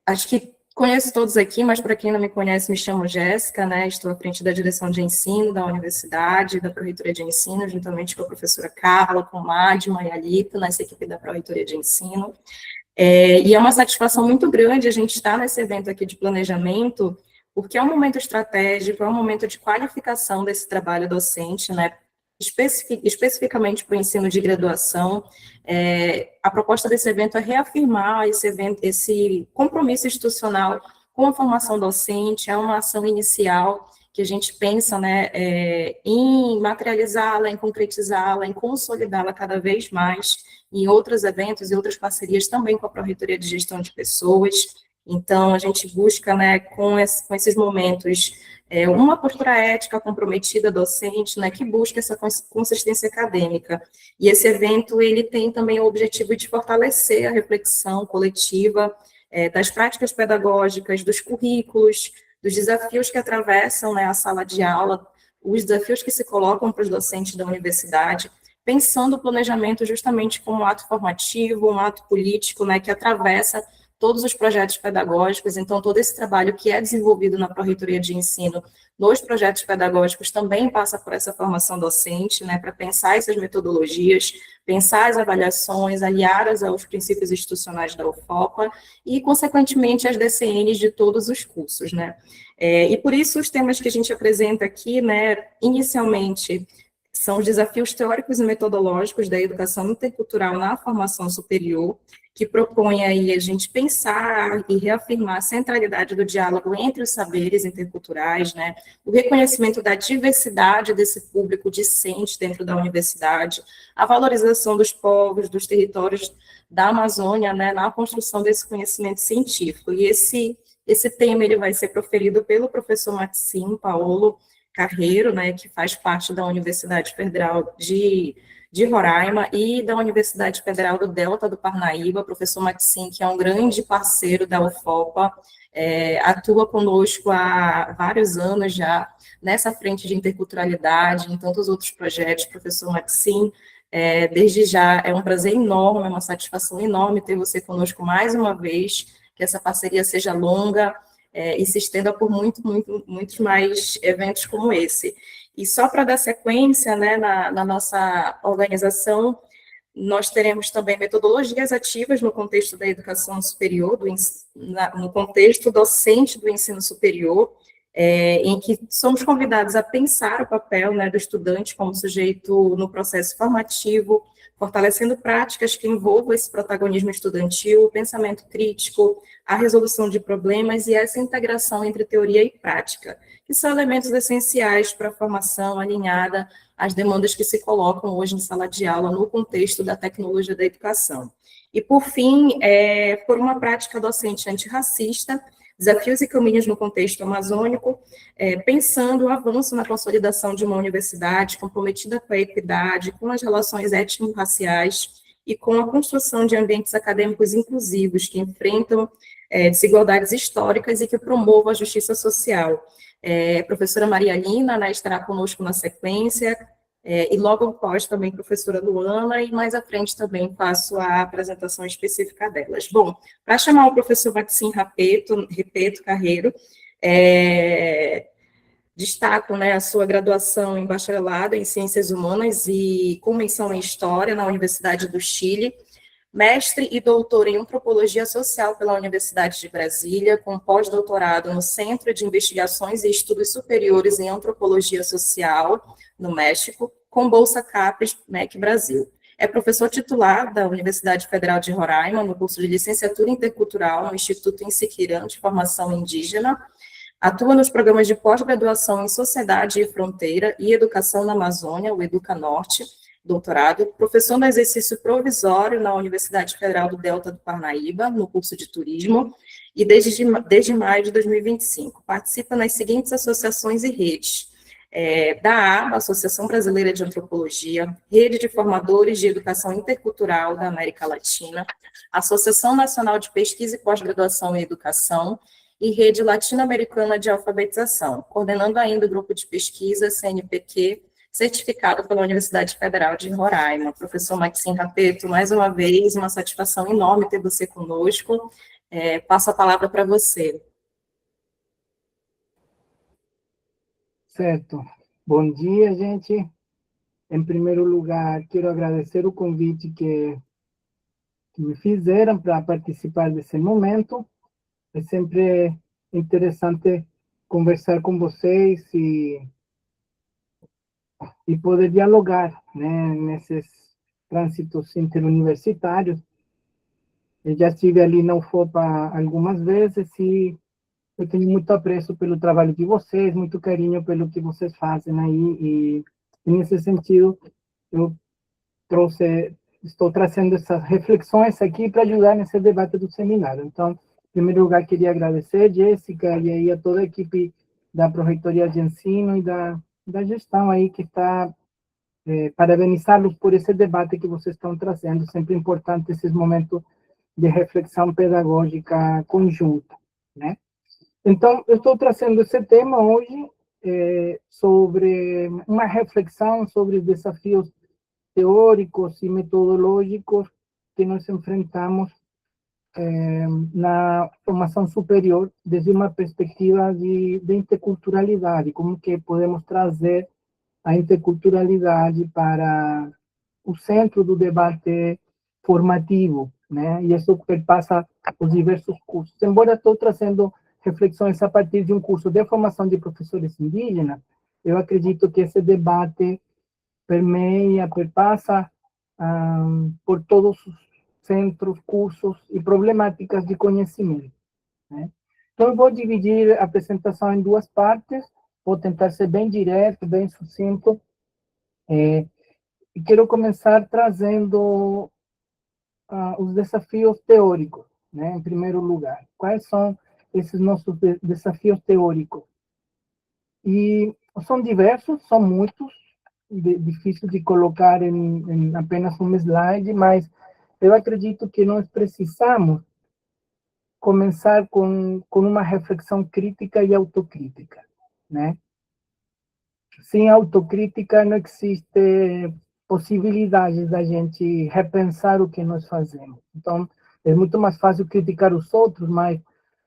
Acho que conheço todos aqui, mas para quem não me conhece, me chamo Jéssica, né? Estou à frente da direção de ensino da universidade, da Pró-Reitoria de Ensino, juntamente com a professora Carla, com Madma e a Alita, nessa equipe da Pró-Reitoria de Ensino. E é uma satisfação muito grande a gente estar nesse evento aqui de planejamento, porque é um momento estratégico, é um momento de qualificação desse trabalho docente, né? Especificamente para o ensino de graduação. A proposta desse evento é reafirmar esse compromisso institucional com a formação docente, é uma ação inicial que a gente pensa, né, em materializá-la, em concretizá-la, em consolidá-la cada vez mais em outros eventos e outras parcerias também com a Pró-Reitoria de Gestão de Pessoas. Então, a gente busca, né, com esses momentos, uma postura ética comprometida, docente, né, que busca essa consistência acadêmica. E esse evento, ele tem também o objetivo de fortalecer a reflexão coletiva das práticas pedagógicas, dos currículos, dos desafios que atravessam, né, a sala de aula, os desafios que se colocam para os docentes da universidade, pensando o planejamento justamente como um ato formativo, um ato político, né, que atravessa todos os projetos pedagógicos. Então, todo esse trabalho que é desenvolvido na Pró-Reitoria de Ensino, nos projetos pedagógicos, também passa por essa formação docente, né, para pensar essas metodologias, pensar as avaliações aliadas aos princípios institucionais da UFOPA e, consequentemente, as DCNs de todos os cursos, né. E por isso, os temas que a gente apresenta aqui, né, inicialmente, são os desafios teóricos e metodológicos da educação intercultural na formação superior, que propõe aí a gente pensar e reafirmar a centralidade do diálogo entre os saberes interculturais, né, o reconhecimento da diversidade desse público discente dentro da universidade, a valorização dos povos, dos territórios da Amazônia, né, na construção desse conhecimento científico. E esse tema ele vai ser proferido pelo professor Maxim Paulo Carreiro, né, que faz parte da Universidade Federal de Roraima e da Universidade Federal do Delta do Parnaíba. Professor Maxim, que é um grande parceiro da UFOPA, atua conosco há vários anos já nessa frente de interculturalidade, em tantos outros projetos. Professor Maxim, desde já é um prazer enorme, é uma satisfação enorme ter você conosco mais uma vez, que essa parceria seja longa, e se estenda por muitos mais eventos como esse. E só para dar sequência, né, na nossa organização, nós teremos também metodologias ativas no contexto da educação superior, no contexto docente do ensino superior, em que somos convidados a pensar o papel, né, do estudante como sujeito no processo formativo, fortalecendo práticas que envolvam esse protagonismo estudantil, o pensamento crítico, a resolução de problemas e essa integração entre teoria e prática, que são elementos essenciais para a formação alinhada às demandas que se colocam hoje em sala de aula no contexto da tecnologia da educação. E, por fim, por uma prática docente antirracista, desafios e caminhos no contexto amazônico, pensando o avanço na consolidação de uma universidade comprometida com a equidade, com as relações étnico-raciais e com a construção de ambientes acadêmicos inclusivos que enfrentam desigualdades históricas e que promovam a justiça social. A professora Maria Lina, né, estará conosco na sequência, e logo após também a professora Luana, e mais à frente também faço a apresentação específica delas. Bom, para chamar o professor Maxim Repeto Carreiro, destaco, né, a sua graduação em bacharelado em Ciências Humanas e com menção em História na Universidade do Chile, mestre e doutor em Antropologia Social pela Universidade de Brasília, com pós-doutorado no Centro de Investigações e Estudos Superiores em Antropologia Social, no México, com bolsa CAPES, MEC Brasil. É professor titular da Universidade Federal de Roraima, no curso de Licenciatura Intercultural no Instituto Insiquirã de Formação Indígena, atua nos programas de pós-graduação em Sociedade e Fronteira e Educação na Amazônia, o Educa Norte, doutorado, professor no exercício provisório na Universidade Federal do Delta do Parnaíba, no curso de Turismo, e desde maio de 2025. Participa nas seguintes associações e redes, da ABA, Associação Brasileira de Antropologia, Rede de Formadores de Educação Intercultural da América Latina, Associação Nacional de Pesquisa e Pós-Graduação em Educação, e Rede Latino-Americana de Alfabetização, coordenando ainda o grupo de pesquisa CNPq, certificado pela Universidade Federal de Roraima. Professor Maxim Rapeto, mais uma vez, uma satisfação enorme ter você conosco. Passo a palavra para você. Certo. Bom dia, gente. Em primeiro lugar, quero agradecer o convite que me fizeram para participar desse momento. É sempre interessante conversar com vocês e poder dialogar, né, nesses trânsitos interuniversitários. Eu já estive ali na UFOPA algumas vezes e eu tenho muito apreço pelo trabalho de vocês, muito carinho pelo que vocês fazem aí, e nesse sentido, eu estou trazendo essas reflexões aqui para ajudar nesse debate do seminário. Então, em primeiro lugar, queria agradecer, Jéssica, e aí a toda a equipe da Pró-Reitoria de Ensino e da gestão aí que está, parabenizá-los por esse debate que vocês estão trazendo, sempre importante esses momentos de reflexão pedagógica conjunta, né? Então, eu estou trazendo esse tema hoje sobre uma reflexão sobre os desafios teóricos e metodológicos que nós enfrentamos na formação superior desde uma perspectiva de interculturalidade, como que podemos trazer a interculturalidade para o centro do debate formativo, né? E isso perpassa os diversos cursos. Embora estou trazendo reflexões a partir de um curso de formação de professores indígenas, eu acredito que esse debate permeia, perpassa por todos os centros, cursos e problemáticas de conhecimento, né? Então, eu vou dividir a apresentação em duas partes, vou tentar ser bem direto, bem sucinto, e quero começar trazendo os desafios teóricos, né, em primeiro lugar. Quais são esses nossos desafios teóricos? E são diversos, são muitos, difícil de colocar em apenas um slide, mas eu acredito que nós precisamos começar com uma reflexão crítica e autocrítica, né? Sem autocrítica não existe possibilidade da gente repensar o que nós fazemos. Então, é muito mais fácil criticar os outros, mas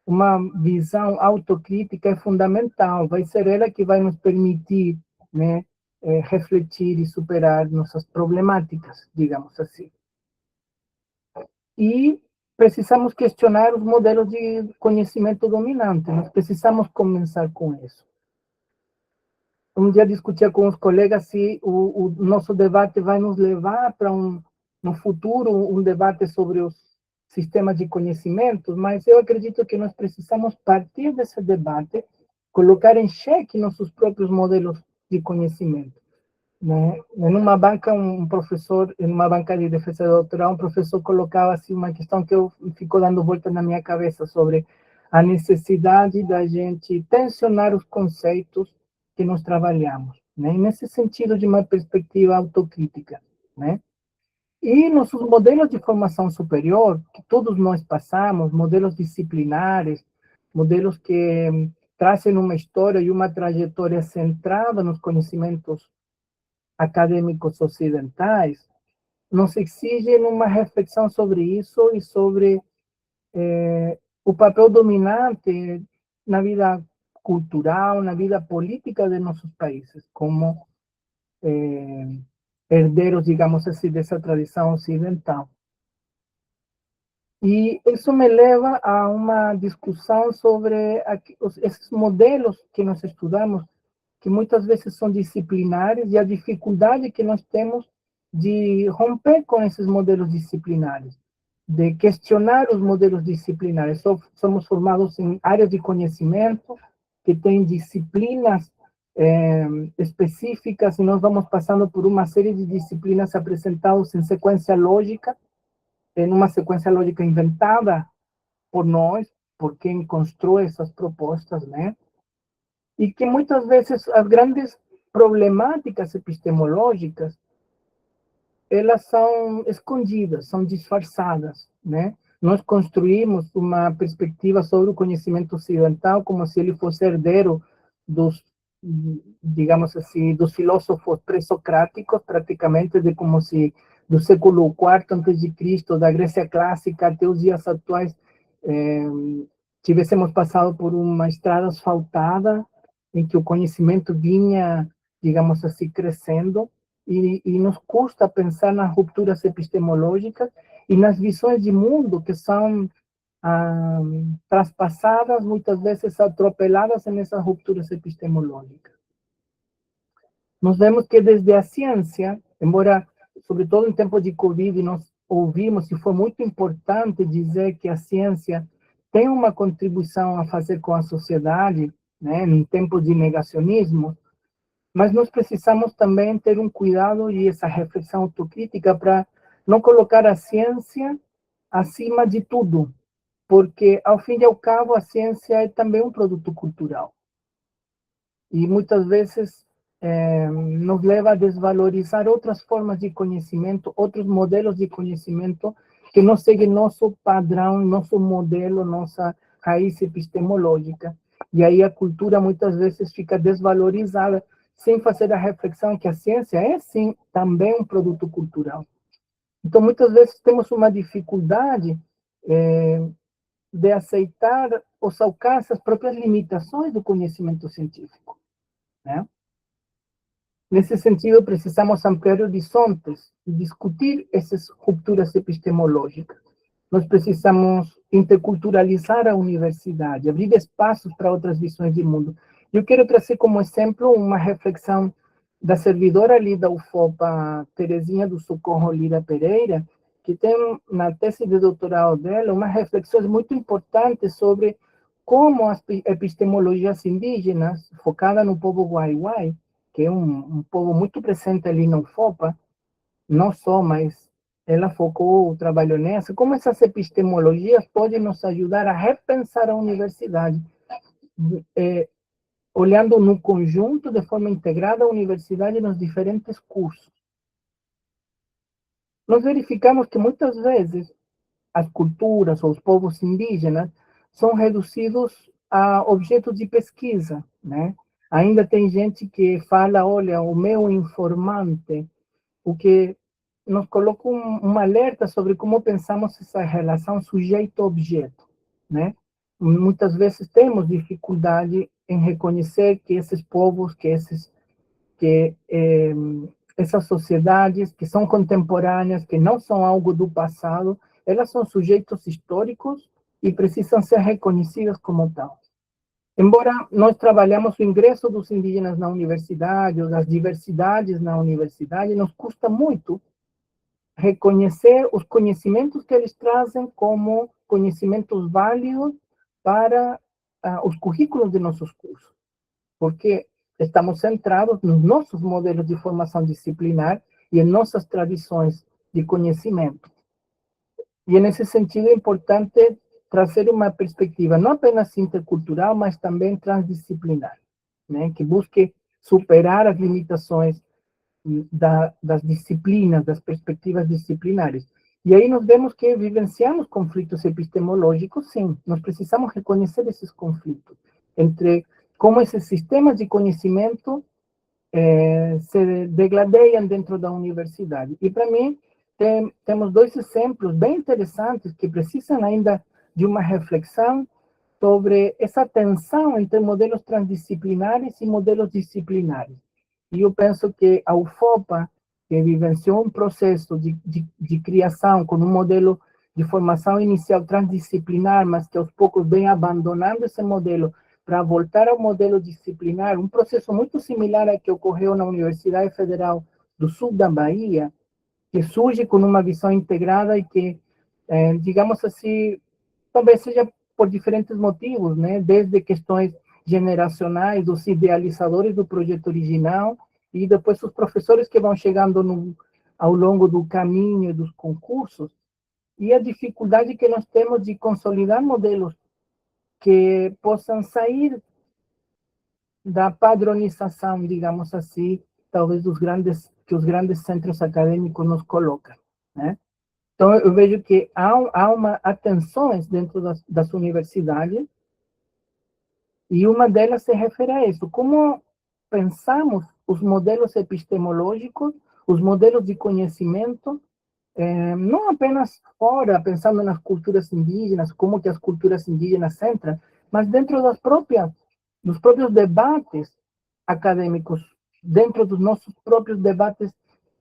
uma visão autocrítica é fundamental. Vai ser ela que vai nos permitir, né, refletir e superar nossas problemáticas, digamos assim. E precisamos questionar os modelos de conhecimento dominante. Nós precisamos começar com isso. Um dia discutia com os colegas se o nosso debate vai nos levar para no futuro, um debate sobre os sistemas de conhecimento, mas eu acredito que nós precisamos partir desse debate, colocar em xeque nossos próprios modelos de conhecimento, né? Em uma banca, um professor, em uma banca de defesa de doutorado, um professor colocava assim uma questão que ficou dando volta na minha cabeça sobre a necessidade da gente tensionar os conceitos que nós trabalhamos, né? Nesse sentido de uma perspectiva autocrítica, né? E nossos modelos de formação superior, que todos nós passamos, modelos disciplinares, modelos que trazem uma história e uma trajetória centrada nos conhecimentos acadêmicos ocidentais, nos exigem uma reflexão sobre isso e sobre o papel dominante na vida cultural, na vida política de nossos países, como herdeiros, digamos assim, dessa tradição ocidental. E isso me leva a uma discussão sobre esses modelos que nós estudamos, que muitas vezes são disciplinares, e a dificuldade que nós temos de romper com esses modelos disciplinares, de questionar os modelos disciplinares. Somos formados em áreas de conhecimento que têm disciplinas específicas, e nós vamos passando por uma série de disciplinas apresentadas em sequência lógica, em uma sequência lógica inventada por nós, por quem constrói essas propostas, né? E que muitas vezes as grandes problemáticas epistemológicas, elas são escondidas, são disfarçadas, né? Nós construímos uma perspectiva sobre o conhecimento ocidental como se ele fosse herdeiro dos, digamos assim, dos filósofos pré-socráticos, praticamente, de como se do século IV a.C., da Grécia clássica até os dias atuais, tivéssemos passado por uma estrada asfaltada, em que o conhecimento vinha, digamos assim, crescendo, e nos custa pensar nas rupturas epistemológicas e nas visões de mundo que são traspassadas, muitas vezes atropeladas nessas rupturas epistemológicas. Nós vemos que desde a ciência, embora, sobretudo em tempos de Covid, nós ouvimos, e foi muito importante dizer que a ciência tem uma contribuição a fazer com a sociedade, né, em tempos de negacionismo, mas nós precisamos também ter um cuidado e essa reflexão autocrítica para não colocar a ciência acima de tudo, porque, ao fim e ao cabo, a ciência é também um produto cultural. E muitas vezes nos leva a desvalorizar outras formas de conhecimento, outros modelos de conhecimento que não seguem nosso padrão, nosso modelo, nossa raiz epistemológica. E aí a cultura muitas vezes fica desvalorizada, sem fazer a reflexão que a ciência é, sim, também um produto cultural. Então, muitas vezes temos uma dificuldade de aceitar os alcances, as próprias limitações do conhecimento científico, né? Nesse sentido, precisamos ampliar horizontes e discutir essas rupturas epistemológicas. Nós precisamos interculturalizar a universidade, abrir espaços para outras visões de mundo. Eu quero trazer como exemplo uma reflexão da servidora ali da UFOPA, Terezinha do Socorro Lira Pereira, que tem na tese de doutorado dela uma reflexão muito importante sobre como as epistemologias indígenas, focada no povo Waiwai, que é um povo muito presente ali na UFOPA, não só, mas ela focou o trabalho nessa, como essas epistemologias podem nos ajudar a repensar a universidade, olhando no conjunto, de forma integrada, a universidade nos diferentes cursos. Nós verificamos que muitas vezes as culturas ou os povos indígenas são reduzidos a objetos de pesquisa, né? Ainda tem gente que fala, olha, o meu informante, o que nos coloca um alerta sobre como pensamos essa relação sujeito-objeto, né? Muitas vezes temos dificuldade em reconhecer que esses povos, essas sociedades que são contemporâneas, que não são algo do passado, elas são sujeitos históricos e precisam ser reconhecidas como tal. Embora nós trabalhamos o ingresso dos indígenas na universidade, ou das diversidades na universidade, nos custa muito reconhecer os conhecimentos que eles trazem como conhecimentos válidos para os currículos de nossos cursos, porque estamos centrados nos nossos modelos de formação disciplinar e em nossas tradições de conhecimento. E, nesse sentido, é importante trazer uma perspectiva não apenas intercultural, mas também transdisciplinar, né? Que busque superar as limitações das disciplinas, das perspectivas disciplinares. E aí nós vemos que vivenciamos conflitos epistemológicos, sim. Nós precisamos reconhecer esses conflitos entre como esses sistemas de conhecimento se degradeiam dentro da universidade. E, para mim, temos dois exemplos bem interessantes que precisam ainda de uma reflexão sobre essa tensão entre modelos transdisciplinares e modelos disciplinares. E eu penso que a UFOPA, que vivenciou um processo de criação com um modelo de formação inicial transdisciplinar, mas que aos poucos vem abandonando esse modelo para voltar ao modelo disciplinar, um processo muito similar ao que ocorreu na Universidade Federal do Sul da Bahia, que surge com uma visão integrada e que, digamos assim, talvez seja por diferentes motivos, né? Desde questões generacionais, dos idealizadores do projeto original, e depois os professores que vão chegando ao longo do caminho dos concursos, e a dificuldade que nós temos de consolidar modelos que possam sair da padronização, digamos assim, talvez que os grandes centros acadêmicos nos colocam, né? Então, eu vejo que há tensões dentro das universidades, e uma delas se refere a isso. Como pensamos os modelos epistemológicos, os modelos de conhecimento, não apenas fora, pensando nas culturas indígenas, como que as culturas indígenas entram, mas dentro dos próprios debates acadêmicos, dentro dos nossos próprios debates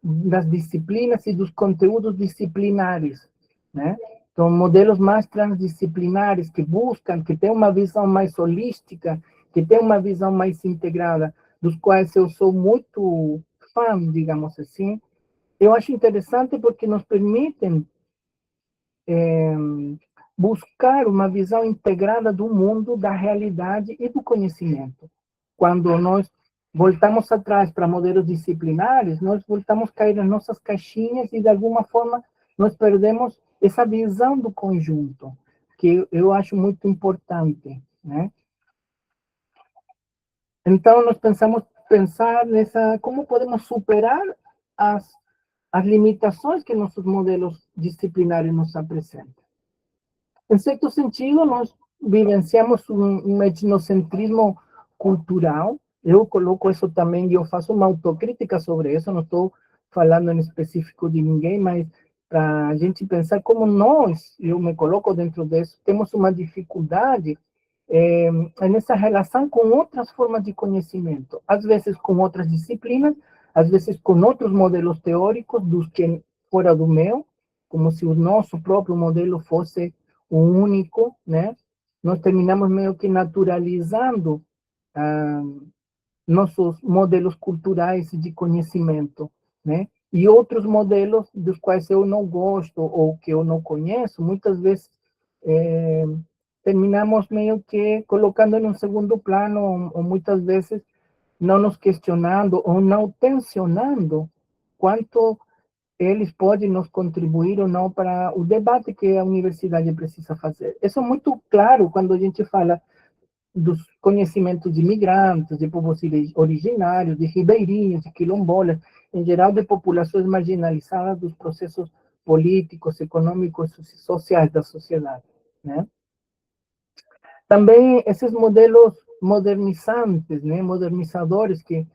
das disciplinas e dos conteúdos disciplinares, né? Então, modelos mais transdisciplinares que buscam, que têm uma visão mais holística, que têm uma visão mais integrada, dos quais eu sou muito fã, digamos assim. Eu acho interessante porque nos permitem buscar uma visão integrada do mundo, da realidade e do conhecimento. Quando nós voltamos atrás para modelos disciplinares, nós voltamos a cair nas nossas caixinhas e, de alguma forma, nós perdemos essa visão do conjunto, que eu acho muito importante, né? Então, nós pensar nessa, como podemos superar as, as limitações que nossos modelos disciplinares nos apresentam. Em certo sentido, nós vivenciamos um etnocentrismo cultural. Eu coloco isso também, eu faço uma autocrítica sobre isso, não estou falando em específico de ninguém, mas para a gente pensar como nós, eu me coloco dentro disso, temos uma dificuldade nessa relação com outras formas de conhecimento, às vezes com outras disciplinas, às vezes com outros modelos teóricos dos que fora do meu, como se o nosso próprio modelo fosse o único, né? Nós terminamos meio que naturalizando ah, nossos modelos culturais e de conhecimento, né? E outros modelos dos quais eu não gosto ou que eu não conheço, muitas vezes terminamos meio que colocando em um segundo plano, ou muitas vezes não nos questionando ou não tensionando quanto eles podem nos contribuir ou não para o debate que a universidade precisa fazer. Isso é muito claro quando a gente fala dos conhecimentos de imigrantes, de povos originários, de ribeirinhos, de quilombolas, em geral de populações marginalizadas dos processos políticos, econômicos e sociais da sociedade, né? Também esses modelos modernizantes, né, modernizadores que,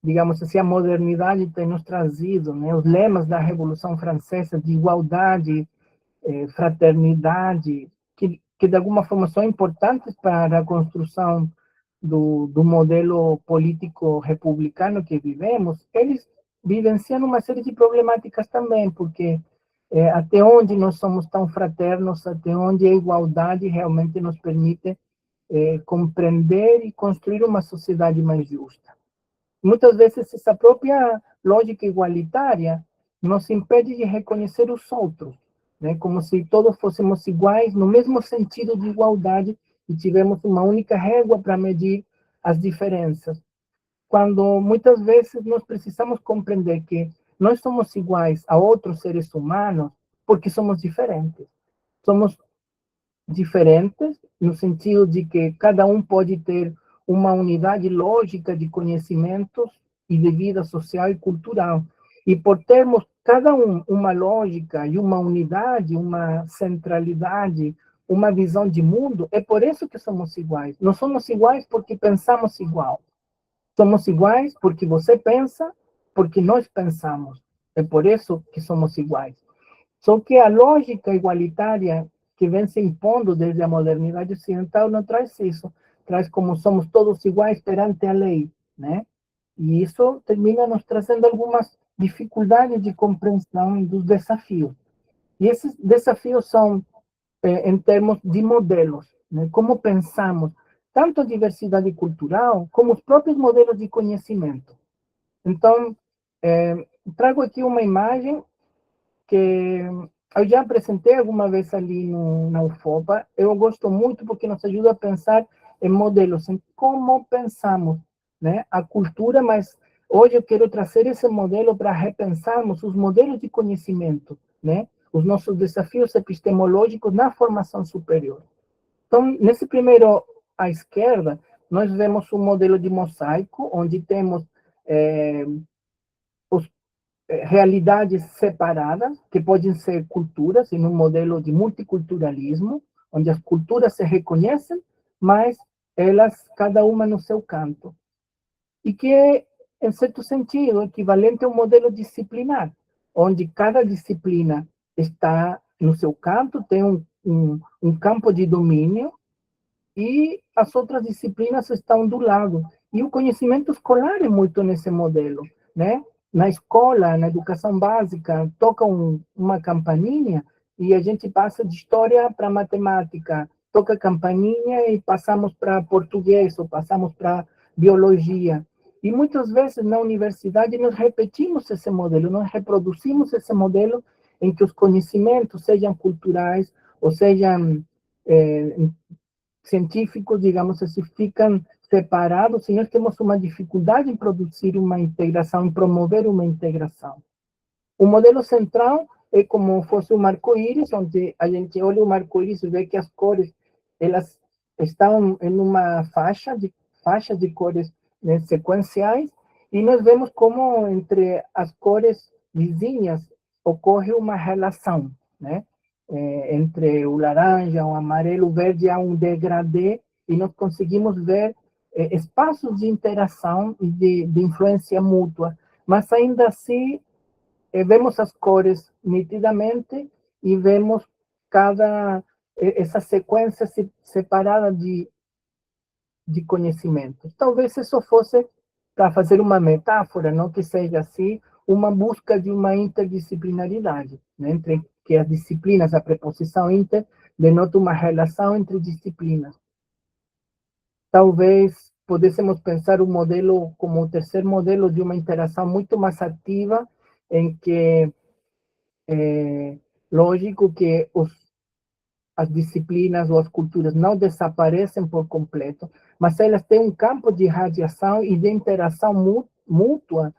digamos assim, a modernidade tem nos trazido, né, os lemas da Revolução Francesa de igualdade, fraternidade, que de alguma forma são importantes para a construção do modelo político republicano que vivemos, eles vivenciam uma série de problemáticas também, porque até onde nós somos tão fraternos, até onde a igualdade realmente nos permite compreender e construir uma sociedade mais justa. Muitas vezes essa própria lógica igualitária nos impede de reconhecer os outros, né? Como se todos fôssemos iguais, no mesmo sentido de igualdade, e tivemos uma única régua para medir as diferenças. Quando muitas vezes nós precisamos compreender que nós somos iguais a outros seres humanos porque somos diferentes. Somos diferentes no sentido de que cada um pode ter uma unidade lógica de conhecimentos e de vida social e cultural. E por termos cada um uma lógica e uma unidade, uma centralidade, uma visão de mundo, é por isso que somos iguais. Não somos iguais porque pensamos igual. Somos iguais porque você pensa, porque nós pensamos. É por isso que somos iguais. Só que a lógica igualitária que vem se impondo desde a modernidade ocidental não traz isso. Traz como somos todos iguais perante a lei, né? E isso termina nos trazendo algumas dificuldades de compreensão dos desafios. E esses desafios são em termos de modelos, né? Como pensamos tanto a diversidade cultural como os próprios modelos de conhecimento. Então, trago aqui uma imagem que eu já apresentei alguma vez ali na UFOPA. Eu gosto muito porque nos ajuda a pensar em modelos, em como pensamos, né, a cultura, mas hoje eu quero trazer esse modelo para repensarmos os modelos de conhecimento, né, os nossos desafios epistemológicos na formação superior. Então, nesse primeiro à esquerda, nós vemos um modelo de mosaico, onde temos realidades separadas, que podem ser culturas, em um modelo de multiculturalismo, onde as culturas se reconhecem, mas elas, cada uma no seu canto. E que é, em certo sentido, equivalente a um modelo disciplinar, onde cada disciplina está no seu canto, tem um campo de domínio, e as outras disciplinas estão do lado. E o conhecimento escolar é muito nesse modelo, né? Na escola, na educação básica, toca uma campainha e a gente passa de história para matemática, toca a campainha e passamos para português ou passamos para biologia. E muitas vezes na universidade nós repetimos esse modelo, nós reproduzimos esse modelo em que os conhecimentos, sejam culturais ou sejam científicos, digamos assim, ficam separados e nós temos uma dificuldade em produzir uma integração, em promover uma integração. O modelo central é como fosse um arco-íris, onde a gente olha o arco-íris e vê que as cores, elas estão em uma faixa de cores, né, sequenciais, e nós vemos como entre as cores vizinhas ocorre uma relação, né? Entre o laranja, o amarelo, o verde, há um degradê, e nós conseguimos ver espaços de interação e de influência mútua, mas ainda assim vemos as cores nitidamente e vemos essa sequência separada de conhecimentos. Talvez isso fosse, para fazer uma metáfora, não que seja assim, uma busca de uma interdisciplinaridade, né? Entre que as disciplinas, a preposição inter, denota uma relação entre disciplinas. Talvez pudéssemos pensar o modelo como o terceiro modelo de uma interação muito mais ativa, em que lógico que as disciplinas ou as culturas não desaparecem por completo, mas elas têm um campo de radiação e de interação mútua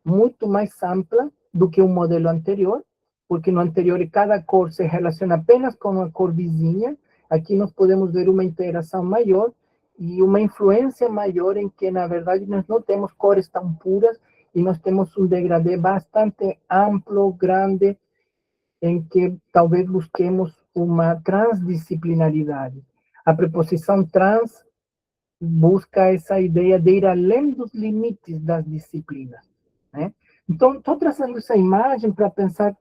muito mais ampla do que o modelo anterior, porque no anterior cada cor se relaciona apenas com a cor vizinha. Aqui nós podemos ver uma interação maior e uma influência maior em que, na verdade, nós não temos cores tão puras e nós temos um degradê bastante amplo, grande, em que talvez busquemos uma transdisciplinaridade. A preposição trans busca essa ideia de ir além dos limites das disciplinas, né? Então, estou trazendo essa imagem para pensar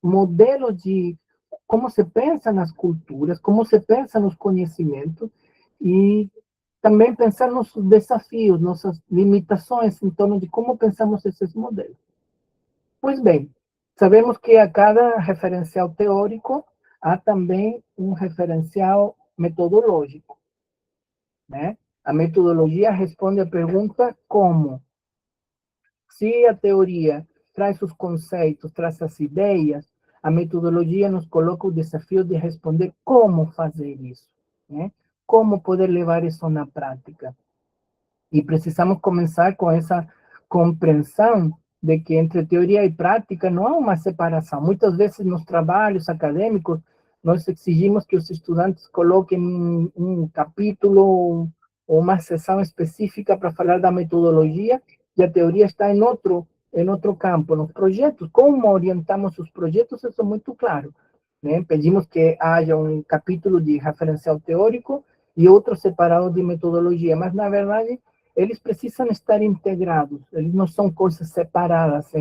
modelo de como se pensa nas culturas, como se pensa nos conhecimentos, e também pensar nos desafios, nossas limitações em torno de como pensamos esses modelos. Pois bem, sabemos que a cada referencial teórico há também um referencial metodológico, né? A metodologia responde à pergunta como. Se a teoria traz os conceitos, traz as ideias, a metodologia nos coloca o desafio de responder como fazer isso, né? Como poder levar isso na prática. E precisamos começar com essa compreensão de que entre teoria e prática não há uma separação. Muitas vezes nos trabalhos acadêmicos, nós exigimos que os estudantes coloquem um capítulo ou uma sessão específica para falar da metodologia, e a teoria está em outro campo. Nos projetos, como orientamos os projetos, isso é muito claro, né? Pedimos que haja um capítulo de referencial teórico e outro separado de metodologia, mas, na verdade, eles precisam estar integrados, eles não são coisas separadas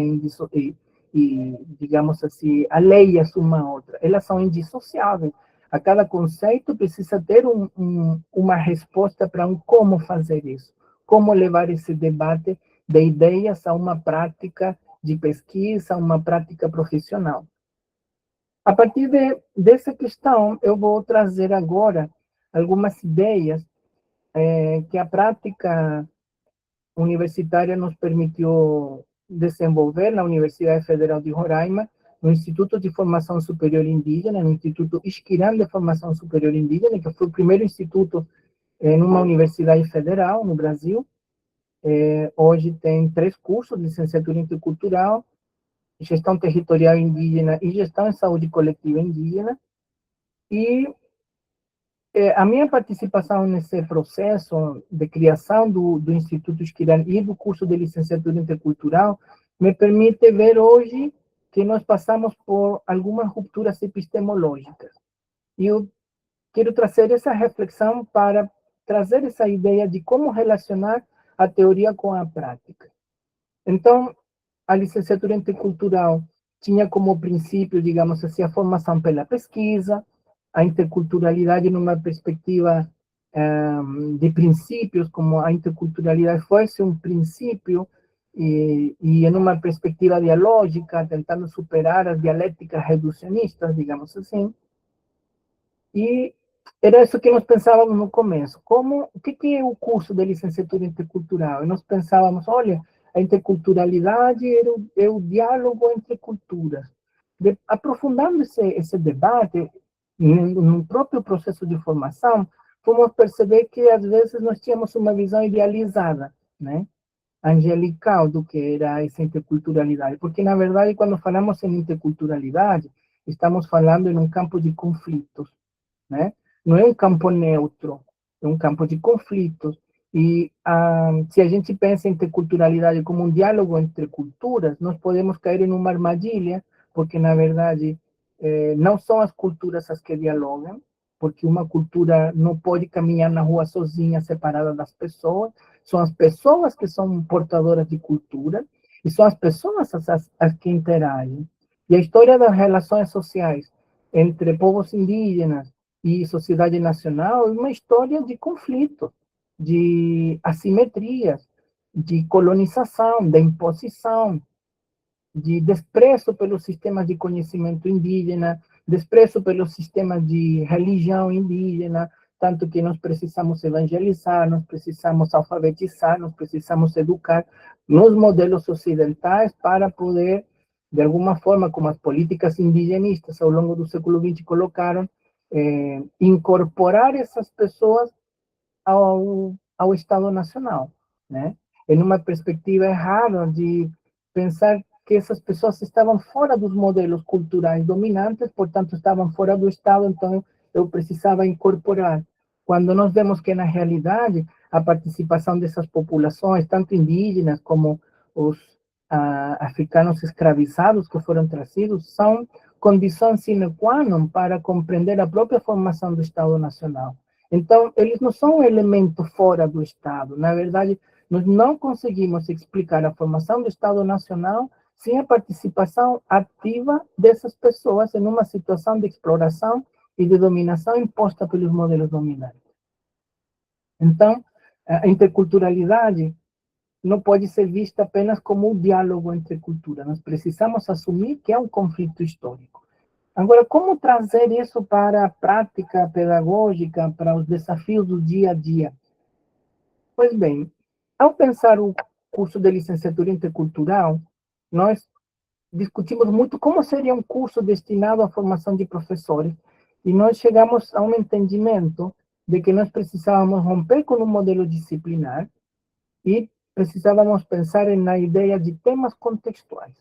e, digamos assim, alheias uma à outra, elas são indissociáveis. A cada conceito precisa ter uma resposta para como fazer isso, como levar esse debate de ideias a uma prática de pesquisa, a uma prática profissional. A partir dessa questão, eu vou trazer agora algumas ideias que a prática universitária nos permitiu desenvolver na Universidade Federal de Roraima, no Instituto de Formação Superior Indígena, no Instituto Isquirã de Formação Superior Indígena, que foi o primeiro instituto numa universidade federal no Brasil. Hoje tem 3 cursos de licenciatura intercultural, gestão territorial indígena e gestão em saúde coletiva indígena. E a minha participação nesse processo de criação do Instituto Isquirã e do curso de licenciatura intercultural me permite ver hoje que nós passamos por algumas rupturas epistemológicas. E eu quero trazer essa reflexão para trazer essa ideia de como relacionar a teoria com a prática. Então, a licenciatura intercultural tinha como princípio, digamos assim, a formação pela pesquisa, a interculturalidade numa perspectiva de princípios, como a interculturalidade fosse um princípio, e em uma perspectiva dialógica, tentando superar as dialéticas reducionistas, digamos assim. E era isso que nós pensávamos no começo. O que é o curso de licenciatura intercultural? E nós pensávamos, olha, a interculturalidade é o diálogo entre culturas. Aprofundando esse debate, no próprio processo de formação, fomos perceber que, às vezes, nós tínhamos uma visão idealizada, né? Angelical do que era essa interculturalidade. Porque, na verdade, quando falamos em interculturalidade, estamos falando em um campo de conflitos, né? Não é um campo neutro, é um campo de conflitos. E se a gente pensa em interculturalidade como um diálogo entre culturas, nós podemos cair em uma armadilha, porque, na verdade, não são as culturas as que dialogam, porque uma cultura não pode caminhar na rua sozinha, separada das pessoas, são as pessoas que são portadoras de cultura, e são as pessoas as que interagem. E a história das relações sociais entre povos indígenas e sociedade nacional é uma história de conflito, de assimetrias, de colonização, de imposição, de desprezo pelos sistemas de conhecimento indígena, desprezo pelos sistemas de religião indígena, tanto que nós precisamos evangelizar, nós precisamos alfabetizar, nós precisamos educar nos modelos ocidentais para poder, de alguma forma, como as políticas indigenistas ao longo do século XX colocaram, incorporar essas pessoas ao Estado Nacional, né? Em uma perspectiva errada de pensar que essas pessoas estavam fora dos modelos culturais dominantes, portanto, estavam fora do Estado, então eu precisava incorporar. Quando nós vemos que, na realidade, a participação dessas populações, tanto indígenas como os africanos escravizados que foram trazidos, são condição sine qua non para compreender a própria formação do Estado Nacional. Então, eles não são um elemento fora do Estado. Na verdade, nós não conseguimos explicar a formação do Estado Nacional sem a participação ativa dessas pessoas em uma situação de exploração e de dominação imposta pelos modelos dominantes. Então, a interculturalidade não pode ser vista apenas como um diálogo entre culturas. Nós precisamos assumir que é um conflito histórico. Agora, como trazer isso para a prática pedagógica, para os desafios do dia a dia? Pois bem, ao pensar o curso de licenciatura intercultural, nós discutimos muito como seria um curso destinado à formação de professores, e nós chegamos a um entendimento de que nós precisávamos romper com um modelo disciplinar e precisávamos pensar na ideia de temas contextuais,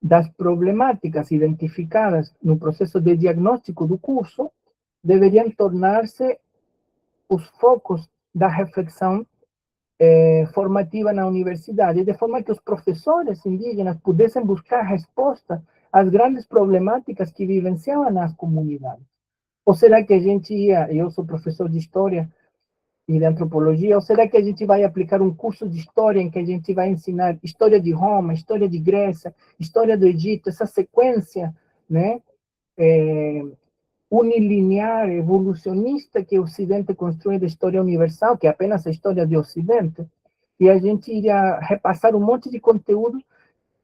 das problemáticas identificadas no processo de diagnóstico do curso, deveriam tornar-se os focos da reflexão formativa na universidade, de forma que os professores indígenas pudessem buscar resposta às grandes problemáticas que vivenciavam nas comunidades. Ou será que a gente eu sou professor de História e de Antropologia, ou será que a gente vai aplicar um curso de História em que a gente vai ensinar História de Roma, História de Grécia, História do Egito, essa sequência, né, unilinear, evolucionista que o Ocidente construiu da história universal, que é apenas a história do Ocidente, e a gente iria repassar um monte de conteúdo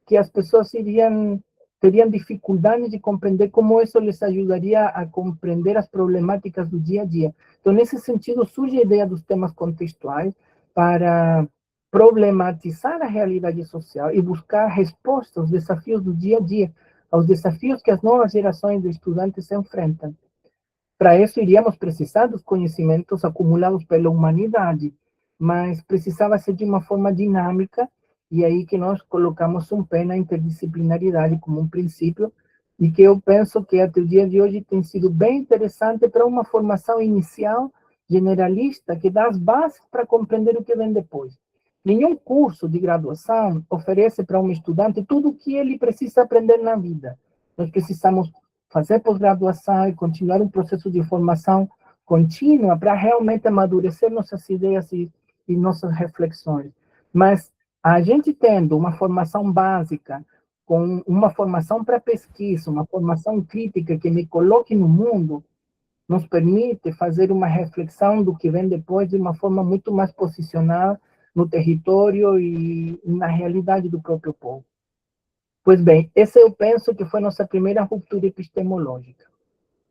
que as pessoas teriam dificuldade de compreender, como isso lhes ajudaria a compreender as problemáticas do dia a dia. Então, nesse sentido, surge a ideia dos temas contextuais para problematizar a realidade social e buscar respostas aos desafios do dia a dia, aos desafios que as novas gerações de estudantes se enfrentam. Para isso, iríamos precisar dos conhecimentos acumulados pela humanidade, mas precisava ser de uma forma dinâmica, e aí que nós colocamos um pé na interdisciplinaridade como um princípio, e que eu penso que até o dia de hoje tem sido bem interessante para uma formação inicial, generalista, que dá as bases para compreender o que vem depois. Nenhum curso de graduação oferece para um estudante tudo o que ele precisa aprender na vida. Nós precisamos fazer pós-graduação e continuar um processo de formação contínua para realmente amadurecer nossas ideias e nossas reflexões. Mas a gente tendo uma formação básica, com uma formação para pesquisa, uma formação crítica que me coloque no mundo, nos permite fazer uma reflexão do que vem depois de uma forma muito mais posicionada no território e na realidade do próprio povo. Pois bem, essa eu penso que foi nossa primeira ruptura epistemológica.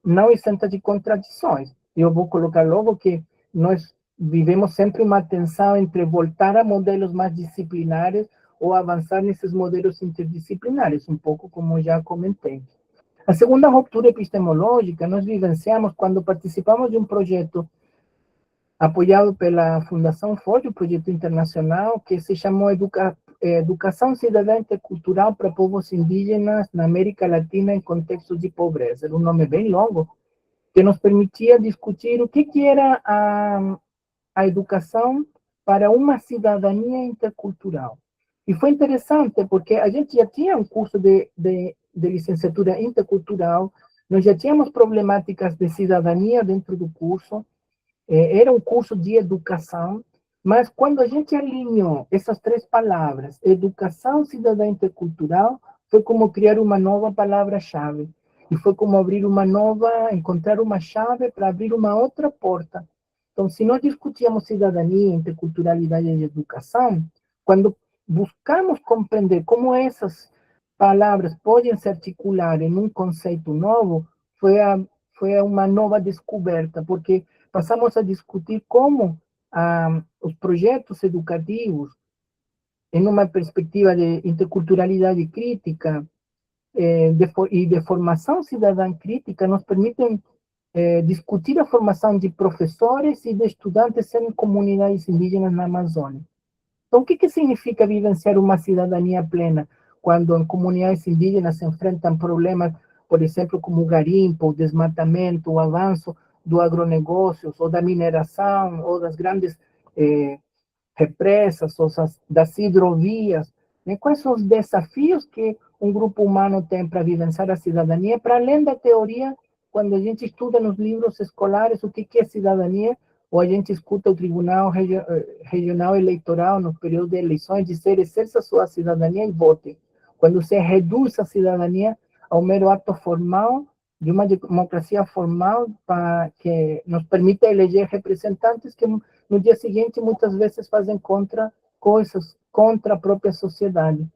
Não isenta de contradições. Eu vou colocar logo que nós vivemos sempre uma tensão entre voltar a modelos mais disciplinares ou avançar nesses modelos interdisciplinares, um pouco como já comentei. A segunda ruptura epistemológica nós vivenciamos quando participamos de um projeto apoiado pela Fundação Ford, um projeto internacional que se chamou Educação Cidadã Intercultural para Povos Indígenas na América Latina em Contextos de Pobreza. Era um nome bem longo, que nos permitia discutir o que era a educação para uma cidadania intercultural. E foi interessante, porque a gente já tinha um curso de licenciatura intercultural, nós já tínhamos problemáticas de cidadania dentro do curso, era um curso de educação, mas quando a gente alinhou essas três palavras, educação cidadã intercultural, foi como criar uma nova palavra-chave. E foi como abrir uma nova, encontrar uma chave para abrir uma outra porta. Então, se nós discutíamos cidadania, interculturalidade e educação, quando buscamos compreender como essas palavras podem se articular em um conceito novo, foi uma nova descoberta, porque passamos a discutir como os projetos educativos, em uma perspectiva de interculturalidade crítica e de formação cidadã crítica, nos permitem discutir a formação de professores e de estudantes em comunidades indígenas na Amazônia. Então, o que significa vivenciar uma cidadania plena quando em comunidades indígenas se enfrentam problemas, por exemplo, como o garimpo, o desmatamento, o avanço do agronegócio, ou da mineração, ou das grandes represas, ou das hidrovias, né? Quais são os desafios que um grupo humano tem para vivenciar a cidadania, para além da teoria, quando a gente estuda nos livros escolares o que é cidadania, ou a gente escuta o Tribunal Regional Eleitoral no período de eleições dizer exerça sua cidadania e vote. Quando se reduz a cidadania ao mero ato formal, de uma democracia formal que nos permite eleger representantes que no dia seguinte muitas vezes fazem coisas contra a própria sociedade.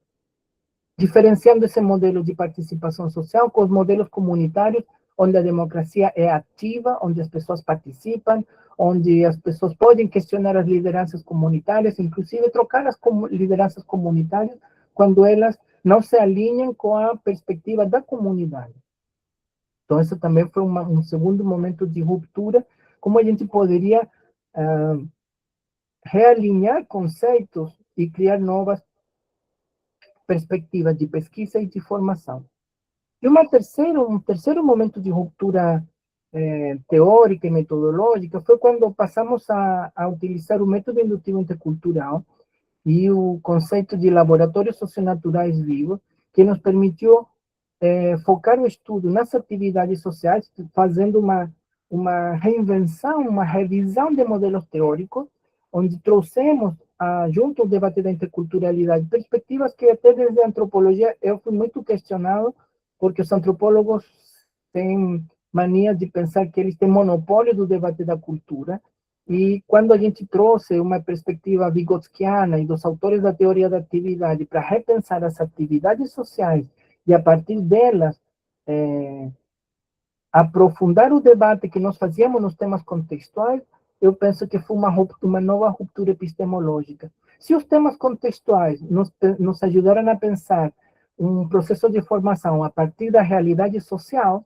Diferenciando esse modelo de participação social com os modelos comunitários, onde a democracia é ativa, onde as pessoas participam, onde as pessoas podem questionar as lideranças comunitárias, inclusive trocar as lideranças comunitárias quando elas não se alinham com a perspectiva da comunidade. Então, esse também foi um segundo momento de ruptura, como a gente poderia realinhar conceitos e criar novas perspectivas de pesquisa e de formação. E um terceiro momento de ruptura teórica e metodológica foi quando passamos a utilizar o método indutivo intercultural e o conceito de laboratórios socionaturais vivos, que nos permitiu focar o estudo nas atividades sociais, fazendo uma reinvenção, uma revisão de modelos teóricos, onde trouxemos junto ao debate da interculturalidade perspectivas que até desde a antropologia eu fui muito questionado, porque os antropólogos têm mania de pensar que eles têm monopólio do debate da cultura, e quando a gente trouxe uma perspectiva vigotskiana e dos autores da teoria da atividade para repensar as atividades sociais e a partir delas aprofundar o debate que nós fazíamos nos temas contextuais, eu penso que foi uma nova ruptura epistemológica. Se os temas contextuais nos ajudaram a pensar um processo de formação a partir da realidade social,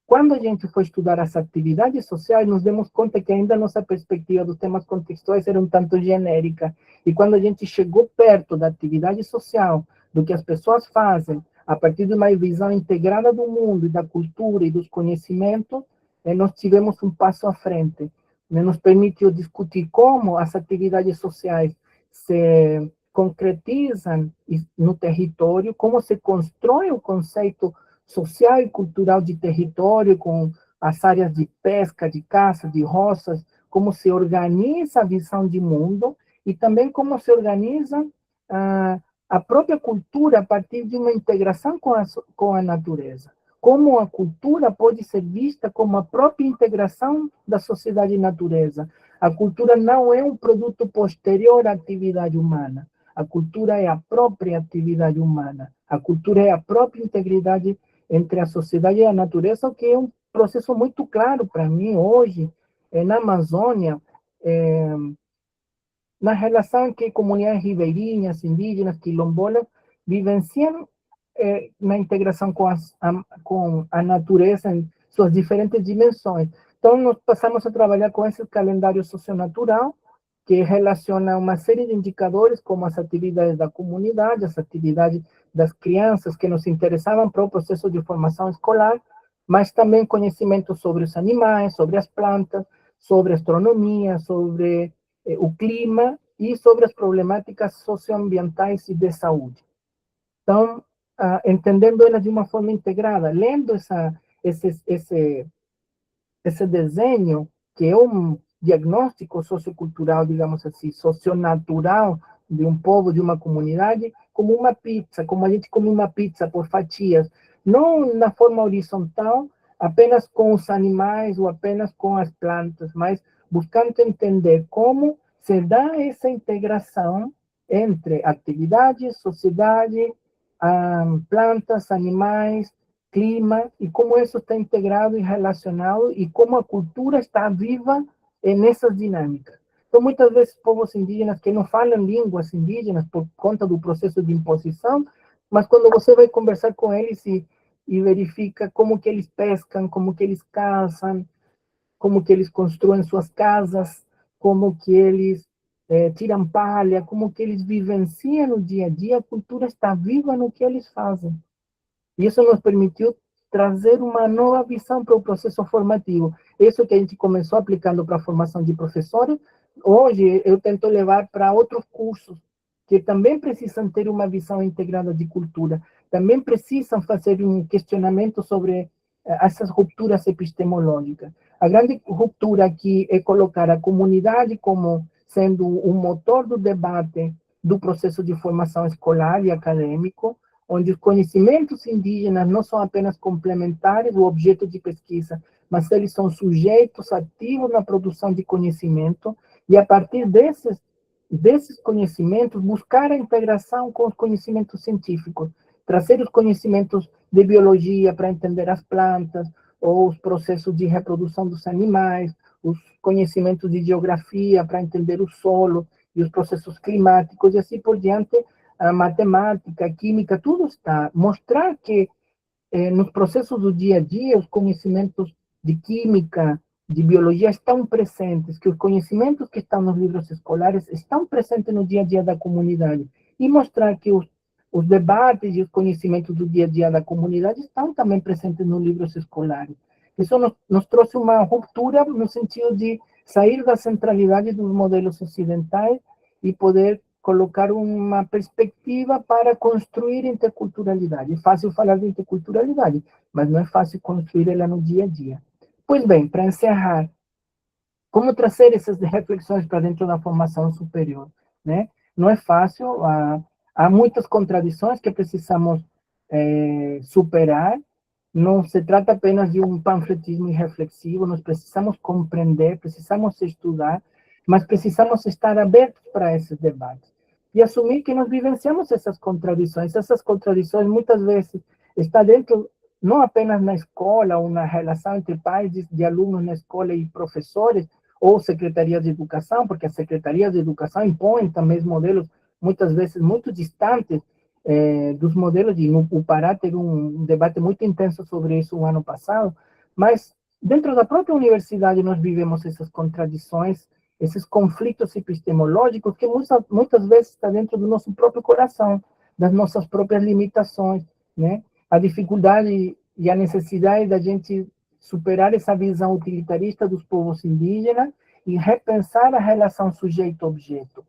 quando a gente foi estudar as atividades sociais, nos demos conta que ainda a nossa perspectiva dos temas contextuais era um tanto genérica. E quando a gente chegou perto da atividade social, do que as pessoas fazem, a partir de uma visão integrada do mundo, e da cultura e dos conhecimentos, nós tivemos um passo à frente. Nos permitiu discutir como as atividades sociais se concretizam no território, como se constrói o conceito social e cultural de território, com as áreas de pesca, de caça, de roças, como se organiza a visão de mundo e também como se organiza a própria cultura a partir de uma integração com a natureza. Como a cultura pode ser vista como a própria integração da sociedade e natureza. A cultura não é um produto posterior à atividade humana. A cultura é a própria atividade humana. A cultura é a própria integridade entre a sociedade e a natureza, o que é um processo muito claro para mim hoje, na Amazônia, na relação que comunidades ribeirinhas, indígenas, quilombolas, vivenciam na integração com a natureza em suas diferentes dimensões. Então, nós passamos a trabalhar com esse calendário socionatural, que relaciona uma série de indicadores, como as atividades da comunidade, as atividades das crianças que nos interessavam para o processo de formação escolar, mas também conhecimento sobre os animais, sobre as plantas, sobre astronomia, sobre o clima e sobre as problemáticas socioambientais e de saúde. Então, entendendo elas de uma forma integrada, lendo esse desenho, que é um diagnóstico sociocultural, digamos assim, socionatural de um povo, de uma comunidade, como uma pizza, como a gente come uma pizza por fatias, não na forma horizontal, apenas com os animais ou apenas com as plantas, mas buscando entender como se dá essa integração entre atividade, sociedade, plantas, animais, clima, e como isso está integrado e relacionado, e como a cultura está viva nessas dinâmicas. Então, muitas vezes, povos indígenas que não falam línguas indígenas por conta do processo de imposição, mas quando você vai conversar com eles e verifica como que eles pescam, como que eles caçam, como que eles constroem suas casas, como que eles tiram palha, como que eles vivenciam no dia a dia, a cultura está viva no que eles fazem. E isso nos permitiu trazer uma nova visão para o processo formativo. Isso que a gente começou aplicando para a formação de professores, hoje eu tento levar para outros cursos, que também precisam ter uma visão integrada de cultura, também precisam fazer um questionamento sobre essas rupturas epistemológicas. A grande ruptura aqui é colocar a comunidade como sendo um motor do debate do processo de formação escolar e acadêmico, onde os conhecimentos indígenas não são apenas complementares do objeto de pesquisa, mas eles são sujeitos ativos na produção de conhecimento, e a partir desses conhecimentos, buscar a integração com os conhecimentos científicos, trazer os conhecimentos de biologia para entender as plantas, ou os processos de reprodução dos animais, os conhecimentos de geografia para entender o solo e os processos climáticos, e assim por diante, a matemática, a química, tudo está. Mostrar que nos processos do dia a dia, os conhecimentos de química, de biologia estão presentes, que os conhecimentos que estão nos livros escolares estão presentes no dia a dia da comunidade. E mostrar que os debates e os conhecimentos do dia a dia da comunidade estão também presentes nos livros escolares. Isso nos trouxe uma ruptura no sentido de sair da centralidade dos modelos ocidentais e poder colocar uma perspectiva para construir interculturalidade. É fácil falar de interculturalidade, mas não é fácil construir ela no dia a dia. Pois bem, para encerrar, como trazer essas reflexões para dentro da formação superior, né? Não é fácil, há muitas contradições que precisamos superar. Não se trata apenas de um panfletismo irreflexivo, nós precisamos compreender, precisamos estudar, mas precisamos estar abertos para esses debates e assumir que nós vivenciamos essas contradições. Essas contradições muitas vezes estão dentro, não apenas na escola ou na relação entre pais de alunos na escola e professores, ou secretarias de educação, porque as secretarias de educação impõem também modelos muitas vezes muito distantes dos modelos, e o Pará teve um debate muito intenso sobre isso o ano passado, mas dentro da própria universidade nós vivemos essas contradições, esses conflitos epistemológicos que muitas vezes está dentro do nosso próprio coração, das nossas próprias limitações, né? A dificuldade e a necessidade da gente superar essa visão utilitarista dos povos indígenas e repensar a relação sujeito-objeto.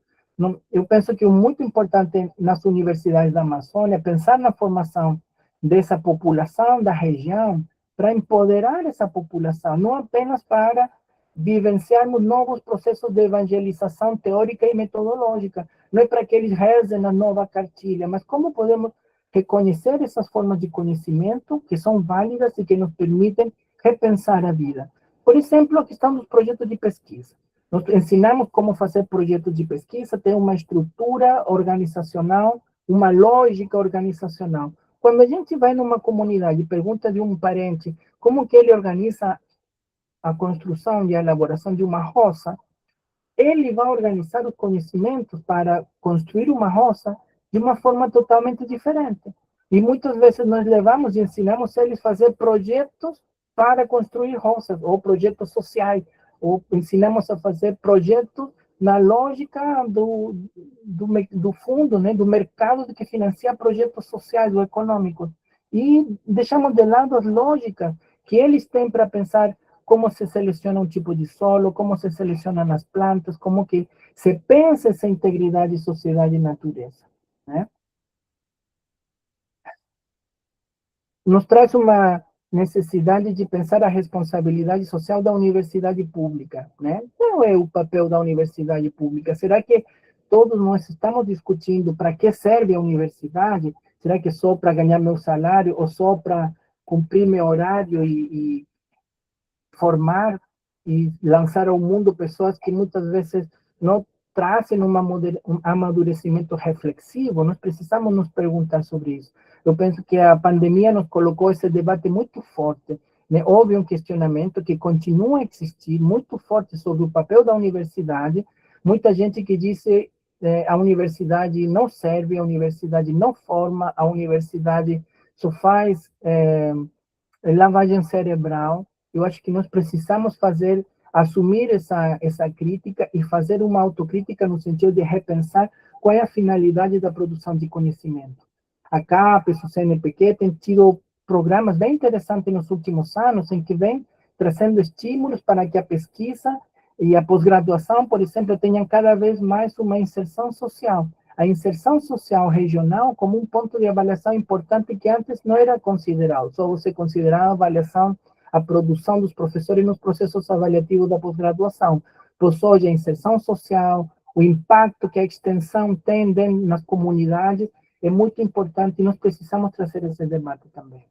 Eu penso que é muito importante nas universidades da Amazônia pensar na formação dessa população da região para empoderar essa população, não apenas para vivenciarmos novos processos de evangelização teórica e metodológica, não é para que eles rezem na nova cartilha, mas como podemos reconhecer essas formas de conhecimento que são válidas e que nos permitem repensar a vida. Por exemplo, a questão dos projetos de pesquisa. Nós ensinamos como fazer projetos de pesquisa, tem uma estrutura organizacional, uma lógica organizacional. Quando a gente vai numa comunidade e pergunta de um parente como que ele organiza a construção e a elaboração de uma roça, ele vai organizar os conhecimentos para construir uma roça de uma forma totalmente diferente. E muitas vezes nós levamos e ensinamos eles a fazer projetos para construir roças, ou projetos sociais, ou ensinamos a fazer projetos na lógica do fundo, né, do mercado que financia projetos sociais ou econômicos. E deixamos de lado as lógicas que eles têm para pensar como se seleciona um tipo de solo, como se selecionam as plantas, como que se pensa essa integridade sociedade e natureza, né? Nos traz uma necessidade de pensar a responsabilidade social da universidade pública, né? Qual é o papel da universidade pública? Será que todos nós estamos discutindo para que serve a universidade? Será que só para ganhar meu salário ou só para cumprir meu horário e formar e lançar ao mundo pessoas que muitas vezes não trazem um amadurecimento reflexivo? Nós precisamos nos perguntar sobre isso. Eu penso que a pandemia nos colocou esse debate muito forte, né? Houve um questionamento que continua a existir, muito forte, sobre o papel da universidade. Muita gente que disse a universidade não serve, a universidade não forma, a universidade só faz lavagem cerebral. Eu acho que nós precisamos assumir essa crítica e fazer uma autocrítica no sentido de repensar qual é a finalidade da produção de conhecimento. A CAPES, o CNPq, tem tido programas bem interessantes nos últimos anos, em que vem trazendo estímulos para que a pesquisa e a pós-graduação, por exemplo, tenham cada vez mais uma inserção social. A inserção social regional como um ponto de avaliação importante que antes não era considerado. Só você considerava a avaliação, a produção dos professores nos processos avaliativos da pós-graduação. Pois hoje a inserção social, o impacto que a extensão tem nas comunidades é muito importante e nós precisamos trazer esse debate também,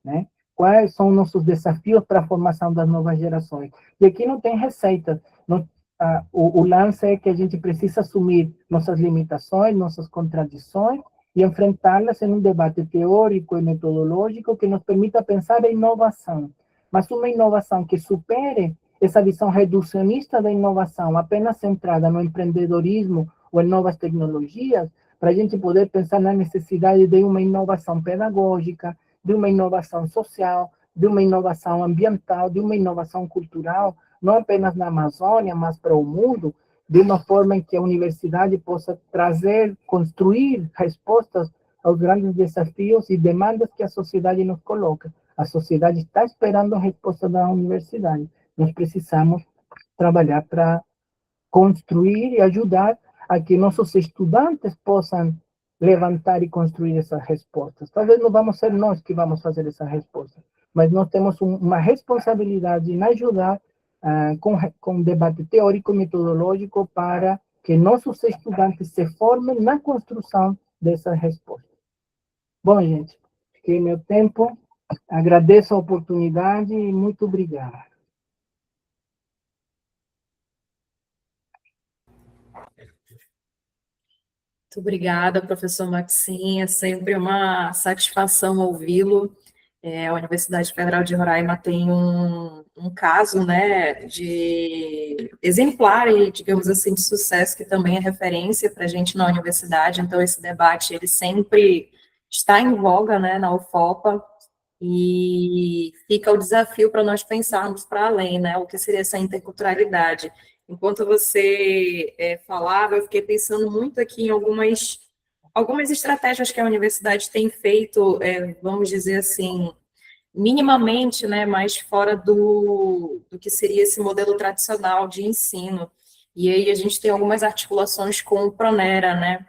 né? Quais são nossos desafios para a formação das novas gerações? E aqui não tem receita. O lance é que a gente precisa assumir nossas limitações, nossas contradições e enfrentá-las em um debate teórico e metodológico que nos permita pensar a inovação, mas uma inovação que supere essa visão reducionista da inovação, apenas centrada no empreendedorismo ou em novas tecnologias, para a gente poder pensar na necessidade de uma inovação pedagógica, de uma inovação social, de uma inovação ambiental, de uma inovação cultural, não apenas na Amazônia, mas para o mundo, de uma forma em que a universidade possa trazer, construir respostas aos grandes desafios e demandas que a sociedade nos coloca. A sociedade está esperando a resposta da universidade. Nós precisamos trabalhar para construir e ajudar a que nossos estudantes possam levantar e construir essas respostas. Talvez não vamos ser nós que vamos fazer essa resposta, mas nós temos uma responsabilidade em ajudar com debate teórico e metodológico para que nossos estudantes se formem na construção dessas respostas. Bom, gente, fiquei meu tempo. Agradeço a oportunidade e muito obrigado. Muito obrigada, professor Maxim. É sempre uma satisfação ouvi-lo. A Universidade Federal de Roraima tem um caso, né, de exemplar e, digamos assim, de sucesso, que também é referência para a gente na universidade. Então, esse debate, ele sempre está em voga, né, na UFOPA, e fica o desafio para nós pensarmos para além, né, o que seria essa interculturalidade. Enquanto você falava, eu fiquei pensando muito aqui em algumas estratégias que a universidade tem feito, vamos dizer assim, minimamente, né, mais fora do que seria esse modelo tradicional de ensino. E aí a gente tem algumas articulações com o Pronera, né,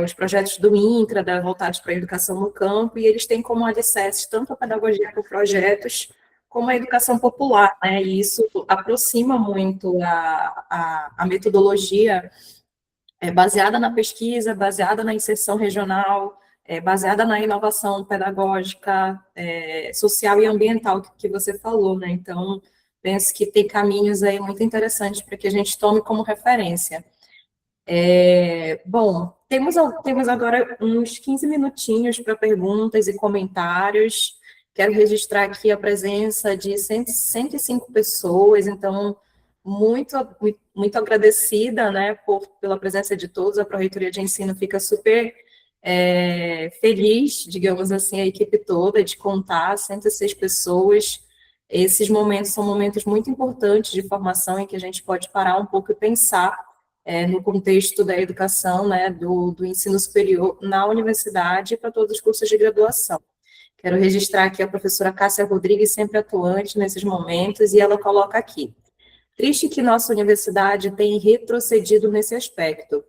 os projetos do INCRA, voltados para a educação no campo, e eles têm como alicerce tanto a pedagogia por projetos, como a educação popular, né, e isso aproxima muito a metodologia baseada na pesquisa, baseada na inserção regional, baseada na inovação pedagógica, social e ambiental que você falou, né? Então, penso que tem caminhos aí muito interessantes para que a gente tome como referência. Bom, temos agora uns 15 minutinhos para perguntas e comentários. Quero registrar aqui a presença de 105 pessoas, então, muito agradecida, né, pela presença de todos. A Pró-Reitoria de Ensino fica super feliz, digamos assim, a equipe toda, de contar 106 pessoas. Esses momentos são momentos muito importantes de formação em que a gente pode parar um pouco e pensar no contexto da educação, né, do ensino superior na universidade e para todos os cursos de graduação. Quero registrar aqui a professora Cássia Rodrigues, sempre atuante nesses momentos, e ela coloca aqui: triste que nossa universidade tenha retrocedido nesse aspecto.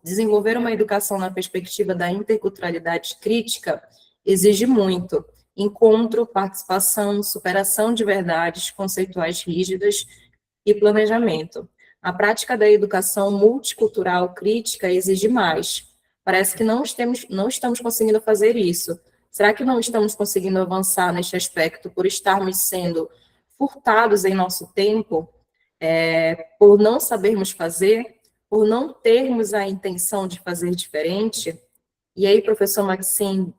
Desenvolver uma educação na perspectiva da interculturalidade crítica exige muito encontro, participação, superação de verdades conceituais rígidas e planejamento. A prática da educação multicultural crítica exige mais. Parece que não estamos conseguindo fazer isso. Será que não estamos conseguindo avançar neste aspecto por estarmos sendo furtados em nosso tempo, por não sabermos fazer, por não termos a intenção de fazer diferente? E aí, professor Maxim,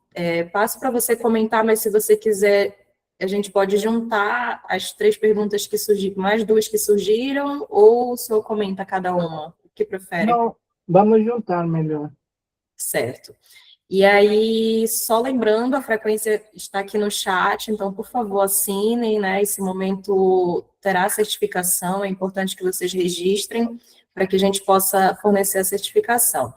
passo para você comentar, mas se você quiser, a gente pode juntar as 3 perguntas que surgiram, mais 2 que surgiram, ou o senhor comenta cada uma? O que prefere? Não, vamos juntar melhor. Certo. E aí, só lembrando, a frequência está aqui no chat, então, por favor, assinem, né? Esse momento terá certificação, é importante que vocês registrem para que a gente possa fornecer a certificação.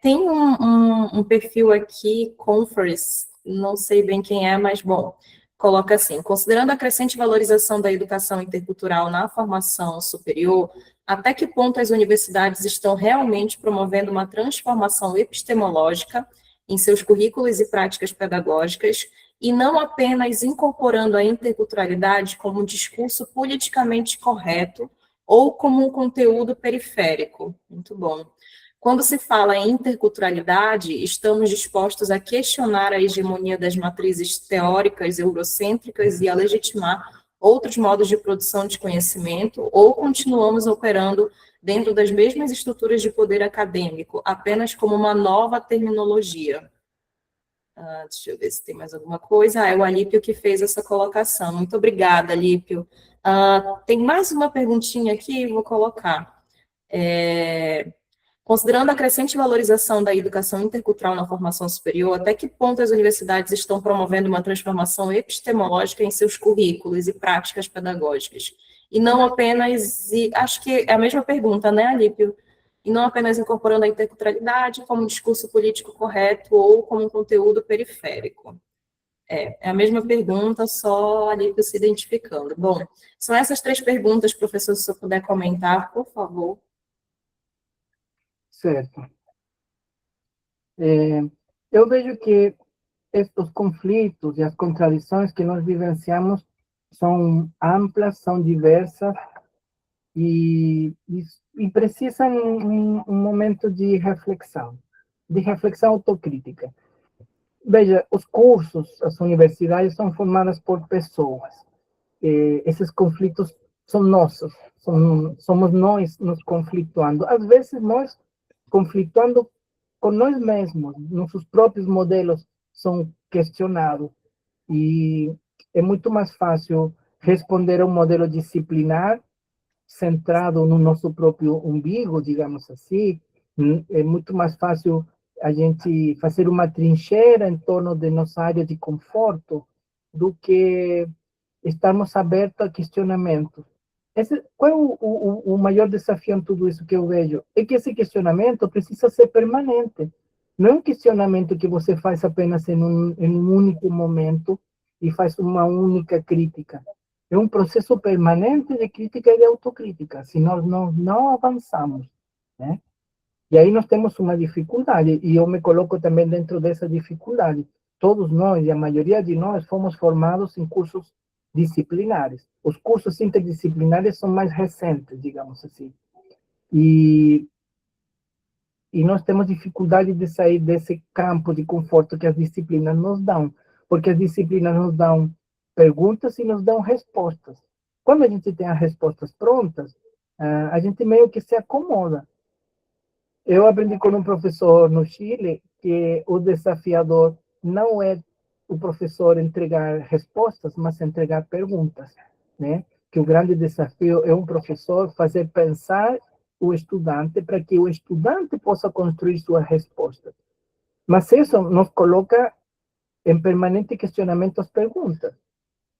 Tem um perfil aqui, Conference, não sei bem quem é, mas, bom, coloca assim: considerando a crescente valorização da educação intercultural na formação superior, até que ponto as universidades estão realmente promovendo uma transformação epistemológica em seus currículos e práticas pedagógicas, e não apenas incorporando a interculturalidade como um discurso politicamente correto ou como um conteúdo periférico? Muito bom. Quando se fala em interculturalidade, estamos dispostos a questionar a hegemonia das matrizes teóricas eurocêntricas e a legitimar outros modos de produção de conhecimento, ou continuamos operando dentro das mesmas estruturas de poder acadêmico, apenas como uma nova terminologia? Deixa eu ver se tem mais alguma coisa. É o Alípio que fez essa colocação. Muito obrigada, Alípio. Tem mais uma perguntinha aqui, vou colocar. Considerando a crescente valorização da educação intercultural na formação superior, até que ponto as universidades estão promovendo uma transformação epistemológica em seus currículos e práticas pedagógicas? E não apenas, acho que é a mesma pergunta, né, Alípio? E não apenas incorporando a interculturalidade como um discurso político correto ou como um conteúdo periférico. É a mesma pergunta, só Alípio se identificando. Bom, são essas 3 perguntas, professor, se eu puder comentar, por favor. Certo. Eu vejo que estes conflitos e as contradições que nós vivenciamos são amplas, são diversas e precisam um momento de reflexão autocrítica. Veja, os cursos, as universidades são formadas por pessoas. Esses conflitos são nossos, somos nós nos conflituando. Às vezes nós conflituando com nós mesmos, nossos próprios modelos são questionados e é muito mais fácil responder a um modelo disciplinar centrado no nosso próprio umbigo, digamos assim. É muito mais fácil a gente fazer uma trincheira em torno de nossa área de conforto do que estarmos abertos a questionamentos. Qual é o maior desafio em tudo isso que eu vejo? É que esse questionamento precisa ser permanente. Não é um questionamento que você faz apenas em um único momento e faz uma única crítica. É um processo permanente de crítica e de autocrítica, se nós não avançamos, né? E aí nós temos uma dificuldade, e eu me coloco também dentro dessa dificuldade. Todos nós, e a maioria de nós, fomos formados em cursos disciplinares. Os cursos interdisciplinares são mais recentes, digamos assim. E e nós temos dificuldade de sair desse campo de conforto que as disciplinas nos dão, porque as disciplinas nos dão perguntas e nos dão respostas. Quando a gente tem as respostas prontas, a gente meio que se acomoda. Eu aprendi com um professor no Chile que o desafiador não é o professor entregar respostas, mas entregar perguntas, né? Que o grande desafio é um professor fazer pensar o estudante para que o estudante possa construir suas respostas. Mas isso nos coloca em permanente questionamento as perguntas.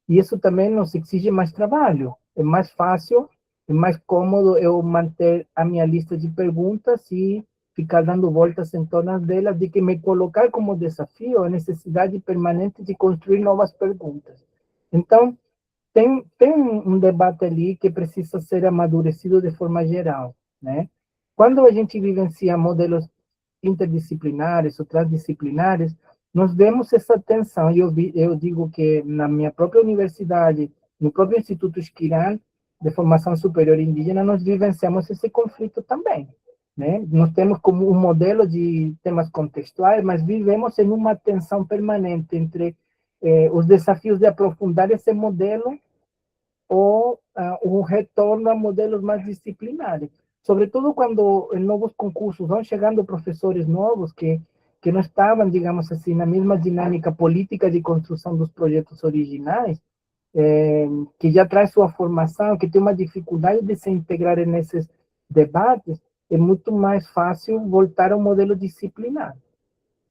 E isso também nos exige mais trabalho. É mais fácil, é mais cômodo eu manter a minha lista de perguntas e ficar dando voltas em torno delas, de que me colocar como desafio a necessidade permanente de construir novas perguntas. Então, tem um debate ali que precisa ser amadurecido de forma geral, né? Quando a gente vivencia modelos interdisciplinares ou transdisciplinares, nós vemos essa tensão. Eu digo que na minha própria universidade, no próprio Instituto Esquirán, de Formação Superior Indígena, nós vivenciamos esse conflito também, né? Nós temos como um modelo de temas contextuais, mas vivemos em uma tensão permanente entre os desafios de aprofundar esse modelo ou o retorno a modelos mais disciplinares. Sobretudo quando em novos concursos vão chegando professores novos que não estavam, digamos assim, na mesma dinâmica política de construção dos projetos originais, que já traz sua formação, que tem uma dificuldade de se integrar nesses debates, é muito mais fácil voltar ao modelo disciplinar.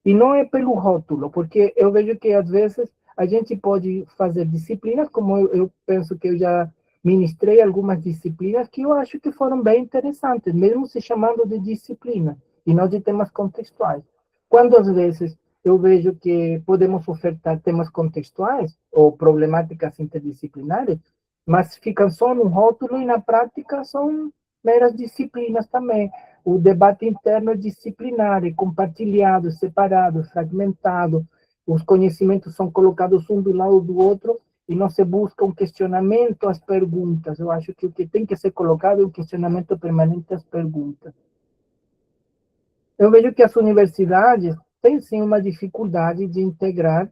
E não é pelo rótulo, porque eu vejo que, às vezes, a gente pode fazer disciplinas, como eu penso que eu já ministrei algumas disciplinas que eu acho que foram bem interessantes, mesmo se chamando de disciplina, e não de temas contextuais. Quando, às vezes, eu vejo que podemos ofertar temas contextuais ou problemáticas interdisciplinares, mas ficam só no rótulo e, na prática, são meras disciplinas também. O debate interno é disciplinar, é compartilhado, separado, fragmentado. Os conhecimentos são colocados um do lado do outro e não se busca um questionamento às perguntas. Eu acho que o que tem que ser colocado é um questionamento permanente às perguntas. Eu vejo que as universidades têm, sim, uma dificuldade de integrar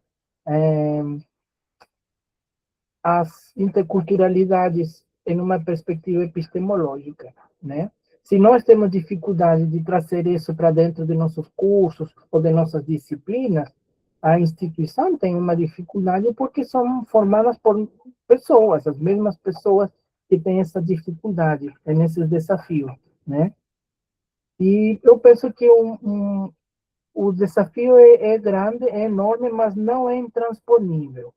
as interculturalidades em uma perspectiva epistemológica, né? Se nós temos dificuldade de trazer isso para dentro de nossos cursos ou de nossas disciplinas, a instituição tem uma dificuldade porque são formadas por pessoas, as mesmas pessoas que têm essa dificuldade nesses desafios, né? E eu penso que o desafio é grande, é enorme, mas não é intransponível.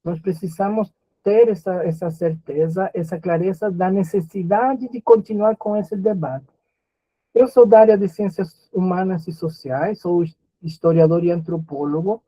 Nós precisamos ter essa certeza, essa clareza da necessidade de continuar com esse debate. Eu sou da área de ciências humanas e sociais, sou historiador e antropólogo,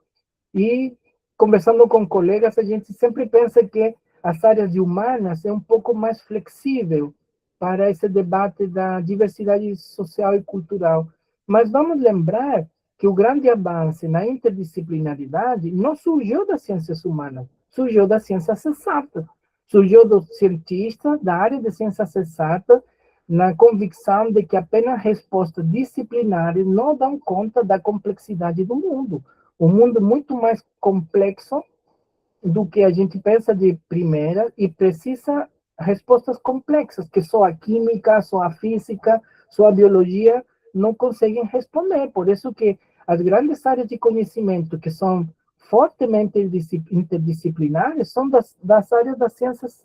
e conversando com colegas, a gente sempre pensa que as áreas de humanas é um pouco mais flexível para esse debate da diversidade social e cultural. Mas vamos lembrar que o grande avanço na interdisciplinaridade não surgiu das ciências humanas, surgiu das ciências exatas, surgiu dos cientistas da área de ciências exatas, na convicção de que apenas respostas disciplinares não dão conta da complexidade do mundo. Um mundo muito mais complexo do que a gente pensa de primeira e precisa respostas complexas, que só a química, só a física, só a biologia não conseguem responder. Por isso que as grandes áreas de conhecimento que são fortemente interdisciplinares são das áreas das ciências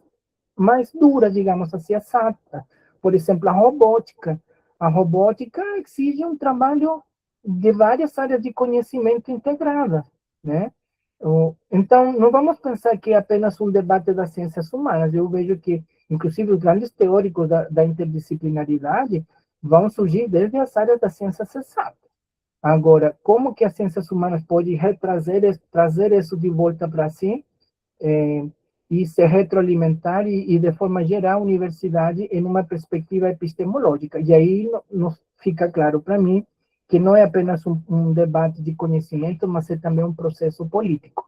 mais duras, digamos assim, exatas. Por exemplo, a robótica. A robótica exige um trabalho de várias áreas de conhecimento integradas, né? Então, não vamos pensar que é apenas um debate das ciências humanas. Eu vejo que, inclusive, os grandes teóricos da interdisciplinaridade vão surgir desde as áreas das ciências exatas. Agora, como que as ciências humanas podem trazer isso de volta para si e se retroalimentar e, de forma geral, a universidade em uma perspectiva epistemológica? E aí nos fica claro para mim que não é apenas um debate de conhecimento, mas é também um processo político.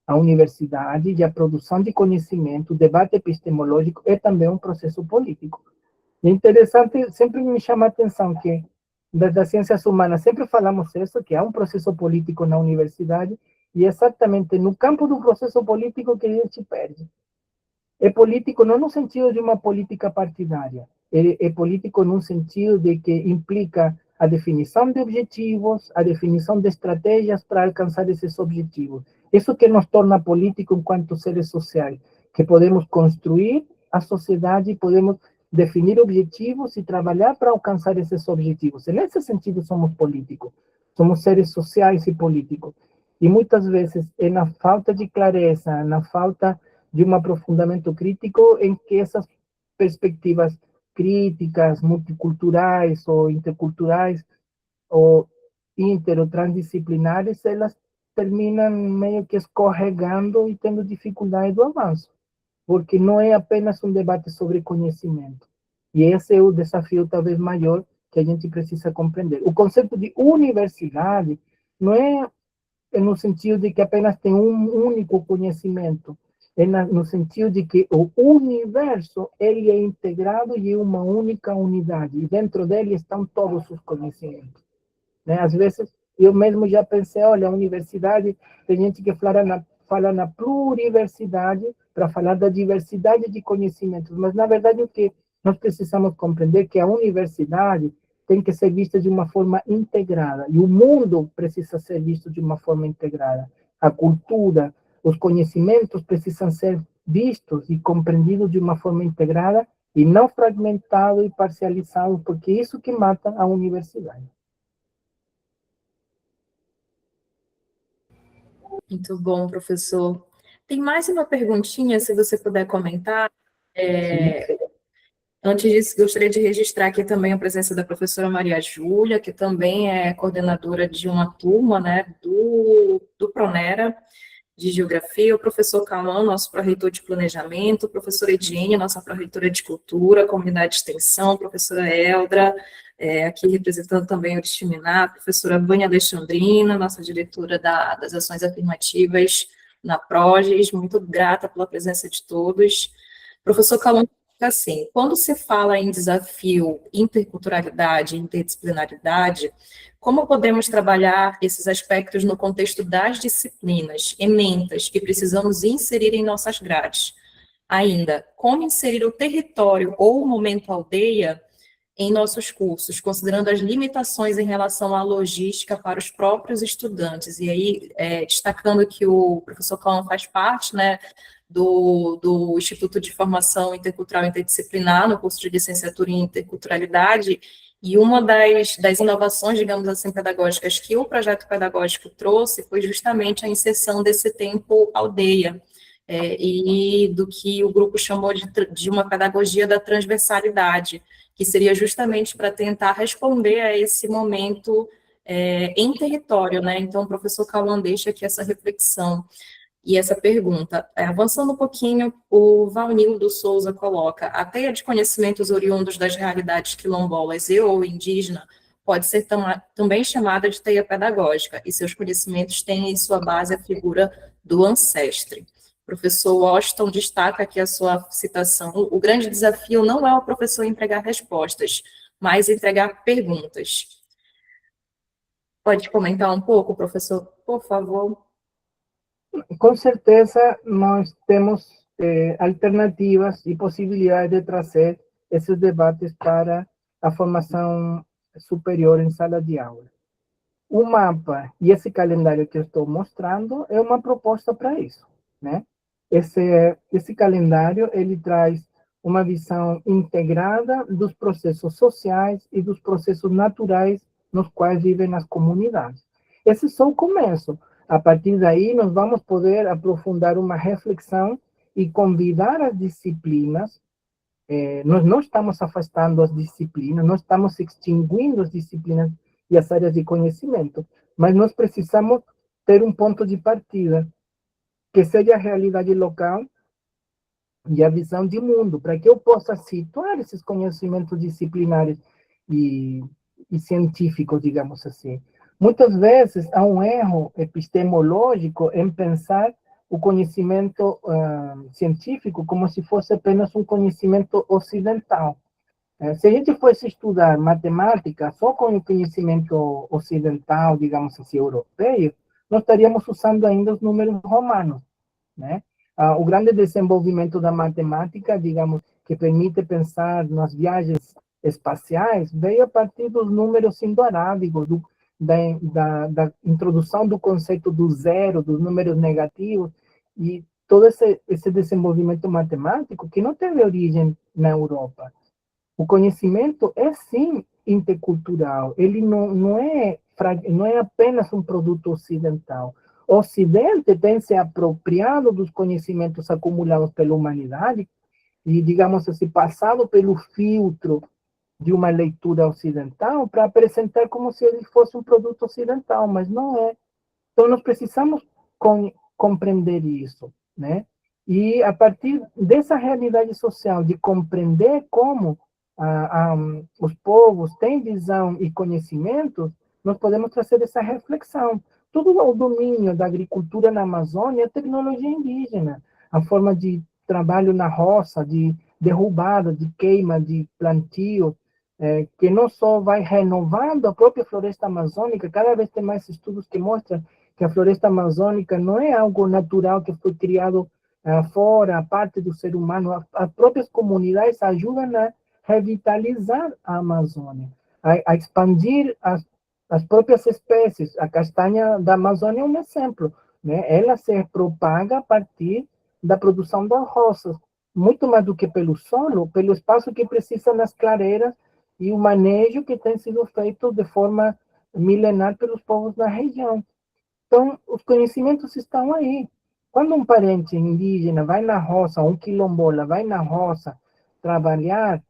A universidade e a produção de conhecimento, o debate epistemológico é também um processo político. É interessante, sempre me chama a atenção que das ciências humanas sempre falamos isso, que há um processo político na universidade, e é exatamente no campo do processo político que a gente perde. É político não no sentido de uma política partidária, é político no sentido de que implica a definição de objetivos, a definição de estratégias para alcançar esses objetivos. Isso que nos torna político enquanto seres sociais, que podemos construir a sociedade, podemos definir objetivos e trabalhar para alcançar esses objetivos. E nesse sentido somos políticos, somos seres sociais e políticos. E muitas vezes é na falta de clareza, na falta de um aprofundamento crítico em que essas perspectivas críticas, multiculturais ou interculturais ou inter ou transdisciplinares, elas terminam meio que escorregando e tendo dificuldade do avanço, porque não é apenas um debate sobre conhecimento. E esse é o desafio talvez maior que a gente precisa compreender. O conceito de universidade não é no sentido de que apenas tem um único conhecimento, é no sentido de que o universo ele é integrado e é uma única unidade, e dentro dele estão todos os conhecimentos. Né? Às vezes, eu mesmo já pensei, olha, a universidade, tem gente que fala na pluriversidade para falar da diversidade de conhecimentos, mas, na verdade, o que nós precisamos compreender é que a universidade tem que ser vista de uma forma integrada, e o mundo precisa ser visto de uma forma integrada. A cultura, os conhecimentos precisam ser vistos e compreendidos de uma forma integrada e não fragmentado e parcializado, porque é isso que mata a universidade. Muito bom, professor. Tem mais uma perguntinha, se você puder comentar. Antes disso, gostaria de registrar aqui também a presença da professora Maria Júlia, que também é coordenadora de uma turma, né, do Pronera, de Geografia, o professor Cauã, nosso pró-reitor de Planejamento, a professora Ediene, nossa pró-reitora de Cultura, Comunidade de Extensão, a professora Eldra, aqui representando também o Destiminar, a professora Vânia Alexandrina, nossa diretora das Ações Afirmativas na Proges, muito grata pela presença de todos. Professor Cauã, assim, quando se fala em desafio, interculturalidade, interdisciplinaridade, como podemos trabalhar esses aspectos no contexto das disciplinas, ementas, que precisamos inserir em nossas grades? Ainda, como inserir o território ou o momento aldeia em nossos cursos, considerando as limitações em relação à logística para os próprios estudantes? E aí, destacando que o professor Cauã faz parte, né, do Instituto de Formação Intercultural e Interdisciplinar, no curso de licenciatura em Interculturalidade, e uma das inovações, digamos assim, pedagógicas que o projeto pedagógico trouxe foi justamente a inserção desse tempo aldeia, e do que o grupo chamou de uma pedagogia da transversalidade, que seria justamente para tentar responder a esse momento em território, né? Então, o professor Cauã deixa aqui essa reflexão e essa pergunta. Avançando um pouquinho, o Valnildo Souza coloca: a teia de conhecimentos oriundos das realidades quilombolas e ou indígena pode ser também chamada de teia pedagógica, e seus conhecimentos têm em sua base a figura do ancestre. O professor Washington destaca aqui a sua citação: o grande desafio não é o professor entregar respostas, mas entregar perguntas. Pode comentar um pouco, professor, por favor? Com certeza, nós temos alternativas e possibilidades de trazer esses debates para a formação superior em sala de aula. O mapa e esse calendário que eu estou mostrando é uma proposta para isso, né? Esse calendário, ele traz uma visão integrada dos processos sociais e dos processos naturais nos quais vivem as comunidades. Esse é só o começo. A partir daí, nós vamos poder aprofundar uma reflexão e convidar as disciplinas. Nós não estamos afastando as disciplinas, não estamos extinguindo as disciplinas e as áreas de conhecimento, mas nós precisamos ter um ponto de partida, que seja a realidade local e a visão de mundo, para que eu possa situar esses conhecimentos disciplinares e científicos, digamos assim. Muitas vezes há um erro epistemológico em pensar o conhecimento científico como se fosse apenas um conhecimento ocidental. Se a gente fosse estudar matemática só com o conhecimento ocidental, digamos assim, europeu, nós estaríamos usando ainda os números romanos, né? O grande desenvolvimento da matemática, digamos, que permite pensar nas viagens espaciais, veio a partir dos números indo-arábigos, da introdução do conceito do zero, dos números negativos, e todo esse desenvolvimento matemático que não teve origem na Europa. O conhecimento é, sim, intercultural. Ele não é apenas um produto ocidental. O Ocidente tem se apropriado dos conhecimentos acumulados pela humanidade e, digamos assim, passado pelo filtro de uma leitura ocidental para apresentar como se ele fosse um produto ocidental, mas não é. Então, nós precisamos compreender isso, né? E, a partir dessa realidade social, de compreender como os povos têm visão e conhecimentos, nós podemos trazer essa reflexão. Todo o domínio da agricultura na Amazônia é tecnologia indígena, a forma de trabalho na roça, de derrubada, de queima, de plantio, que não só vai renovando a própria floresta amazônica, cada vez tem mais estudos que mostram que a floresta amazônica não é algo natural que foi criado fora, a parte do ser humano. As próprias comunidades ajudam a revitalizar a Amazônia, a expandir as próprias espécies. A castanha da Amazônia é um exemplo, né? Ela se propaga a partir da produção das roças, muito mais do que pelo solo, pelo espaço que precisa nas clareiras e o manejo que tem sido feito de forma milenar pelos povos da região. Então, os conhecimentos estão aí. Quando um parente indígena vai na roça, um quilombola vai na roça trabalhar,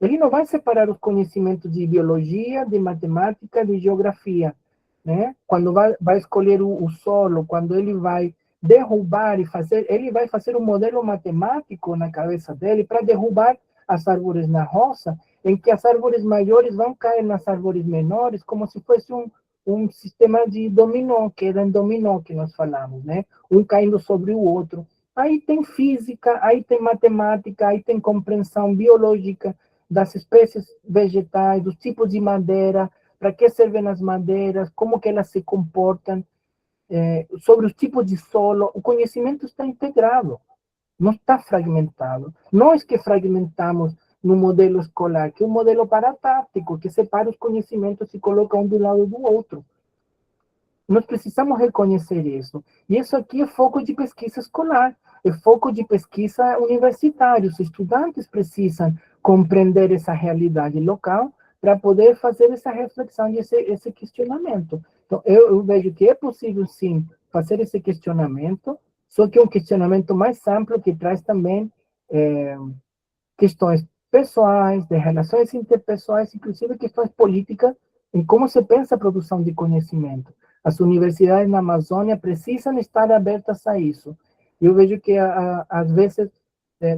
ele não vai separar os conhecimentos de biologia, de matemática, de geografia, né? Quando vai escolher o solo, quando ele vai derrubar e fazer, ele vai fazer um modelo matemático na cabeça dele para derrubar as árvores na roça, em que as árvores maiores vão cair nas árvores menores, como se fosse um sistema de dominó, que era em dominó que nós falamos, né? Um caindo sobre o outro. Aí tem física, aí tem matemática, aí tem compreensão biológica das espécies vegetais, dos tipos de madeira, para que servem as madeiras, como que elas se comportam, sobre os tipos de solo. O conhecimento está integrado, não está fragmentado. Nós que fragmentamos no modelo escolar, que é um modelo paratático, que separa os conhecimentos e coloca um do lado do outro. Nós precisamos reconhecer isso. E isso aqui é foco de pesquisa escolar, é foco de pesquisa universitária. Os estudantes precisam compreender essa realidade local para poder fazer essa reflexão e esse questionamento. Então, eu vejo que é possível, sim, fazer esse questionamento, só que é um questionamento mais amplo que traz também questões pessoais, de relações interpessoais, inclusive questões políticas, em como se pensa a produção de conhecimento. As universidades na Amazônia precisam estar abertas a isso. Eu vejo que, às vezes,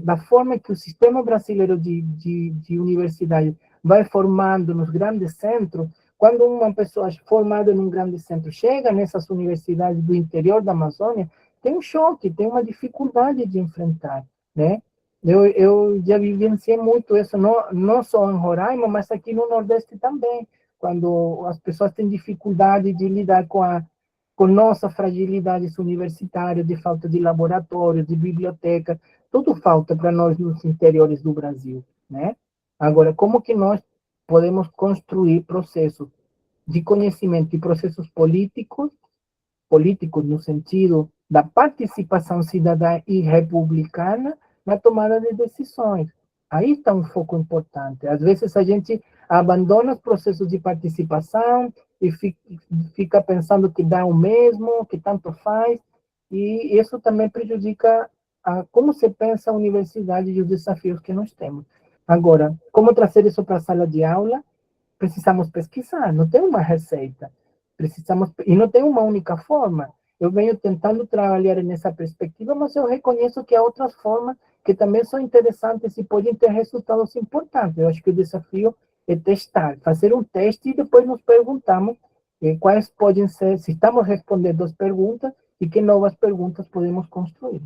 da forma que o sistema brasileiro de universidade vai formando nos grandes centros, quando uma pessoa formada em um grande centro chega nessas universidades do interior da Amazônia, tem um choque, tem uma dificuldade de enfrentar, né? Eu já vivenciei muito isso, não só em Roraima, mas aqui no Nordeste também, quando as pessoas têm dificuldade de lidar com nossa fragilidades universitárias, de falta de laboratórios, de biblioteca, tudo falta para nós nos interiores do Brasil, né? Agora, como que nós podemos construir processos de conhecimento e processos políticos no sentido da participação cidadã e republicana na tomada de decisões? Aí está um foco importante. Às vezes a gente abandona os processos de participação e fica pensando que dá o mesmo, que tanto faz, e isso também prejudica como se pensa a universidade e os desafios que nós temos. Agora, como trazer isso para a sala de aula? Precisamos pesquisar, não tem uma receita. Precisamos, e não tem uma única forma. Eu venho tentando trabalhar nessa perspectiva, mas eu reconheço que há outras formas que também são interessantes e podem ter resultados importantes. Eu acho que o desafio é testar, fazer um teste e depois nos perguntamos quais podem ser, se estamos respondendo as perguntas e que novas perguntas podemos construir.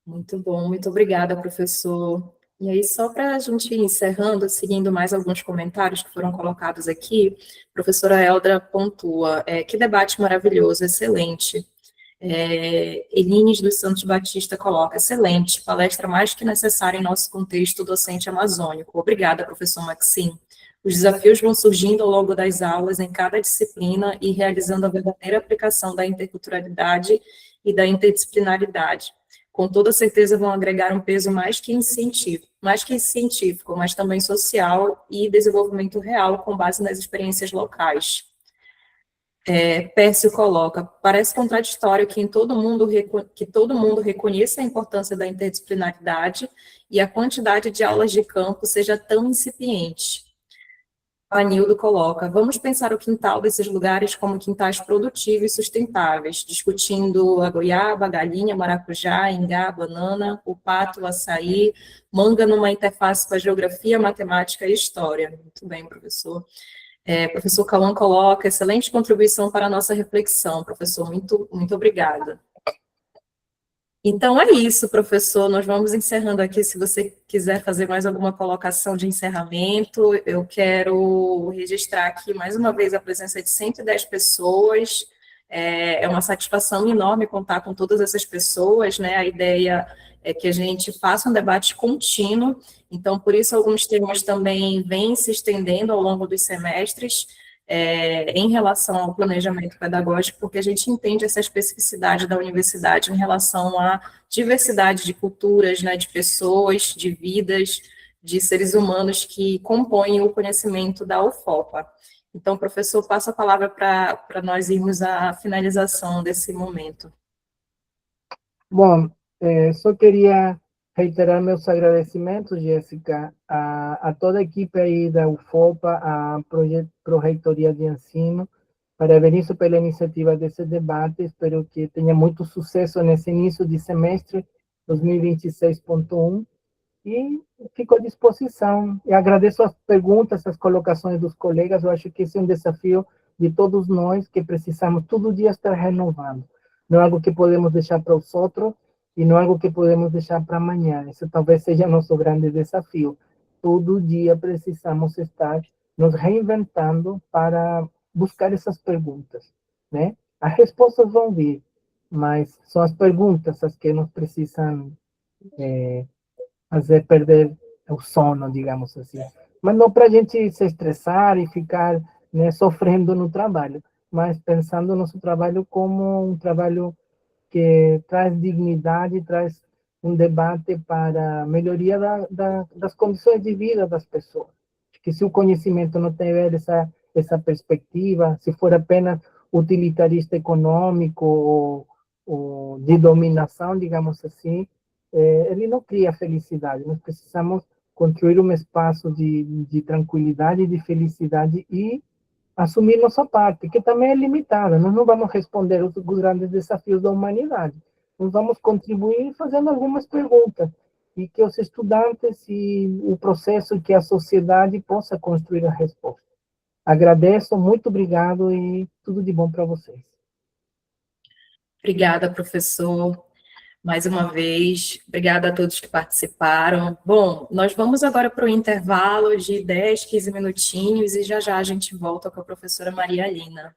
Muito bom, muito obrigada, professor. E aí, só para a gente ir encerrando, seguindo mais alguns comentários que foram colocados aqui, a professora Eldra pontua, que debate maravilhoso, excelente. Elines dos Santos Batista coloca, excelente, palestra mais que necessária em nosso contexto docente amazônico. Obrigada, professor Maxim. Os desafios vão surgindo ao longo das aulas, em cada disciplina, e realizando a verdadeira aplicação da interculturalidade e da interdisciplinaridade. Com toda certeza vão agregar um peso mais que científico, mas também social e desenvolvimento real, com base nas experiências locais. Pércio coloca, parece contraditório que todo mundo reconheça a importância da interdisciplinaridade e a quantidade de aulas de campo seja tão incipiente. Anildo coloca, vamos pensar o quintal desses lugares como quintais produtivos e sustentáveis, discutindo a goiaba, a galinha, maracujá, ingá, banana, o pato, o açaí, manga numa interface com a geografia, matemática e história. Muito bem, professor. Professor Cauã coloca, excelente contribuição para a nossa reflexão, professor, muito obrigada. Então é isso, professor, nós vamos encerrando aqui, se você quiser fazer mais alguma colocação de encerramento, eu quero registrar aqui mais uma vez a presença de 110 pessoas, é uma satisfação enorme contar com todas essas pessoas, né, a ideia é que a gente faça um debate contínuo, então por isso alguns temas também vêm se estendendo ao longo dos semestres, em relação ao planejamento pedagógico, porque a gente entende essa especificidade da universidade em relação à diversidade de culturas, né, de pessoas, de vidas, de seres humanos que compõem o conhecimento da UFOPA. Então, professor, passo a palavra para nós irmos à finalização desse momento. Bom, só queria reiterar meus agradecimentos, Jéssica, a toda a equipe aí da UFOPA, a Pró-Reitoria de Ensino. Parabenizo pela iniciativa desse debate, espero que tenha muito sucesso nesse início de semestre 2026.1, e fico à disposição. E agradeço as perguntas, as colocações dos colegas, eu acho que esse é um desafio de todos nós, que precisamos todo dia estar renovando. Não é algo que podemos deixar para os outros, e não é algo que podemos deixar para amanhã. Esse talvez seja nosso grande desafio. Todo dia precisamos estar nos reinventando para buscar essas perguntas, né? As respostas vão vir, mas são as perguntas as que nos precisam fazer perder o sono, digamos assim. Mas não para a gente se estressar e ficar, né, sofrendo no trabalho, mas pensando no nosso trabalho como um trabalho que traz dignidade, traz um debate para a melhoria das condições de vida das pessoas. Que se o conhecimento não tiver essa perspectiva, se for apenas utilitarista econômico ou de dominação, digamos assim, ele não cria felicidade. Nós precisamos construir um espaço de tranquilidade, de felicidade e assumir nossa parte, que também é limitada. Nós não vamos responder os grandes desafios da humanidade. Nós vamos contribuir fazendo algumas perguntas e que os estudantes e o processo, que a sociedade possa construir a resposta. Agradeço, muito obrigado e tudo de bom para vocês. Obrigada, professor. Mais uma vez, obrigada a todos que participaram. Bom, nós vamos agora para o intervalo de 10, 15 minutinhos e já já a gente volta com a professora Maria Lina.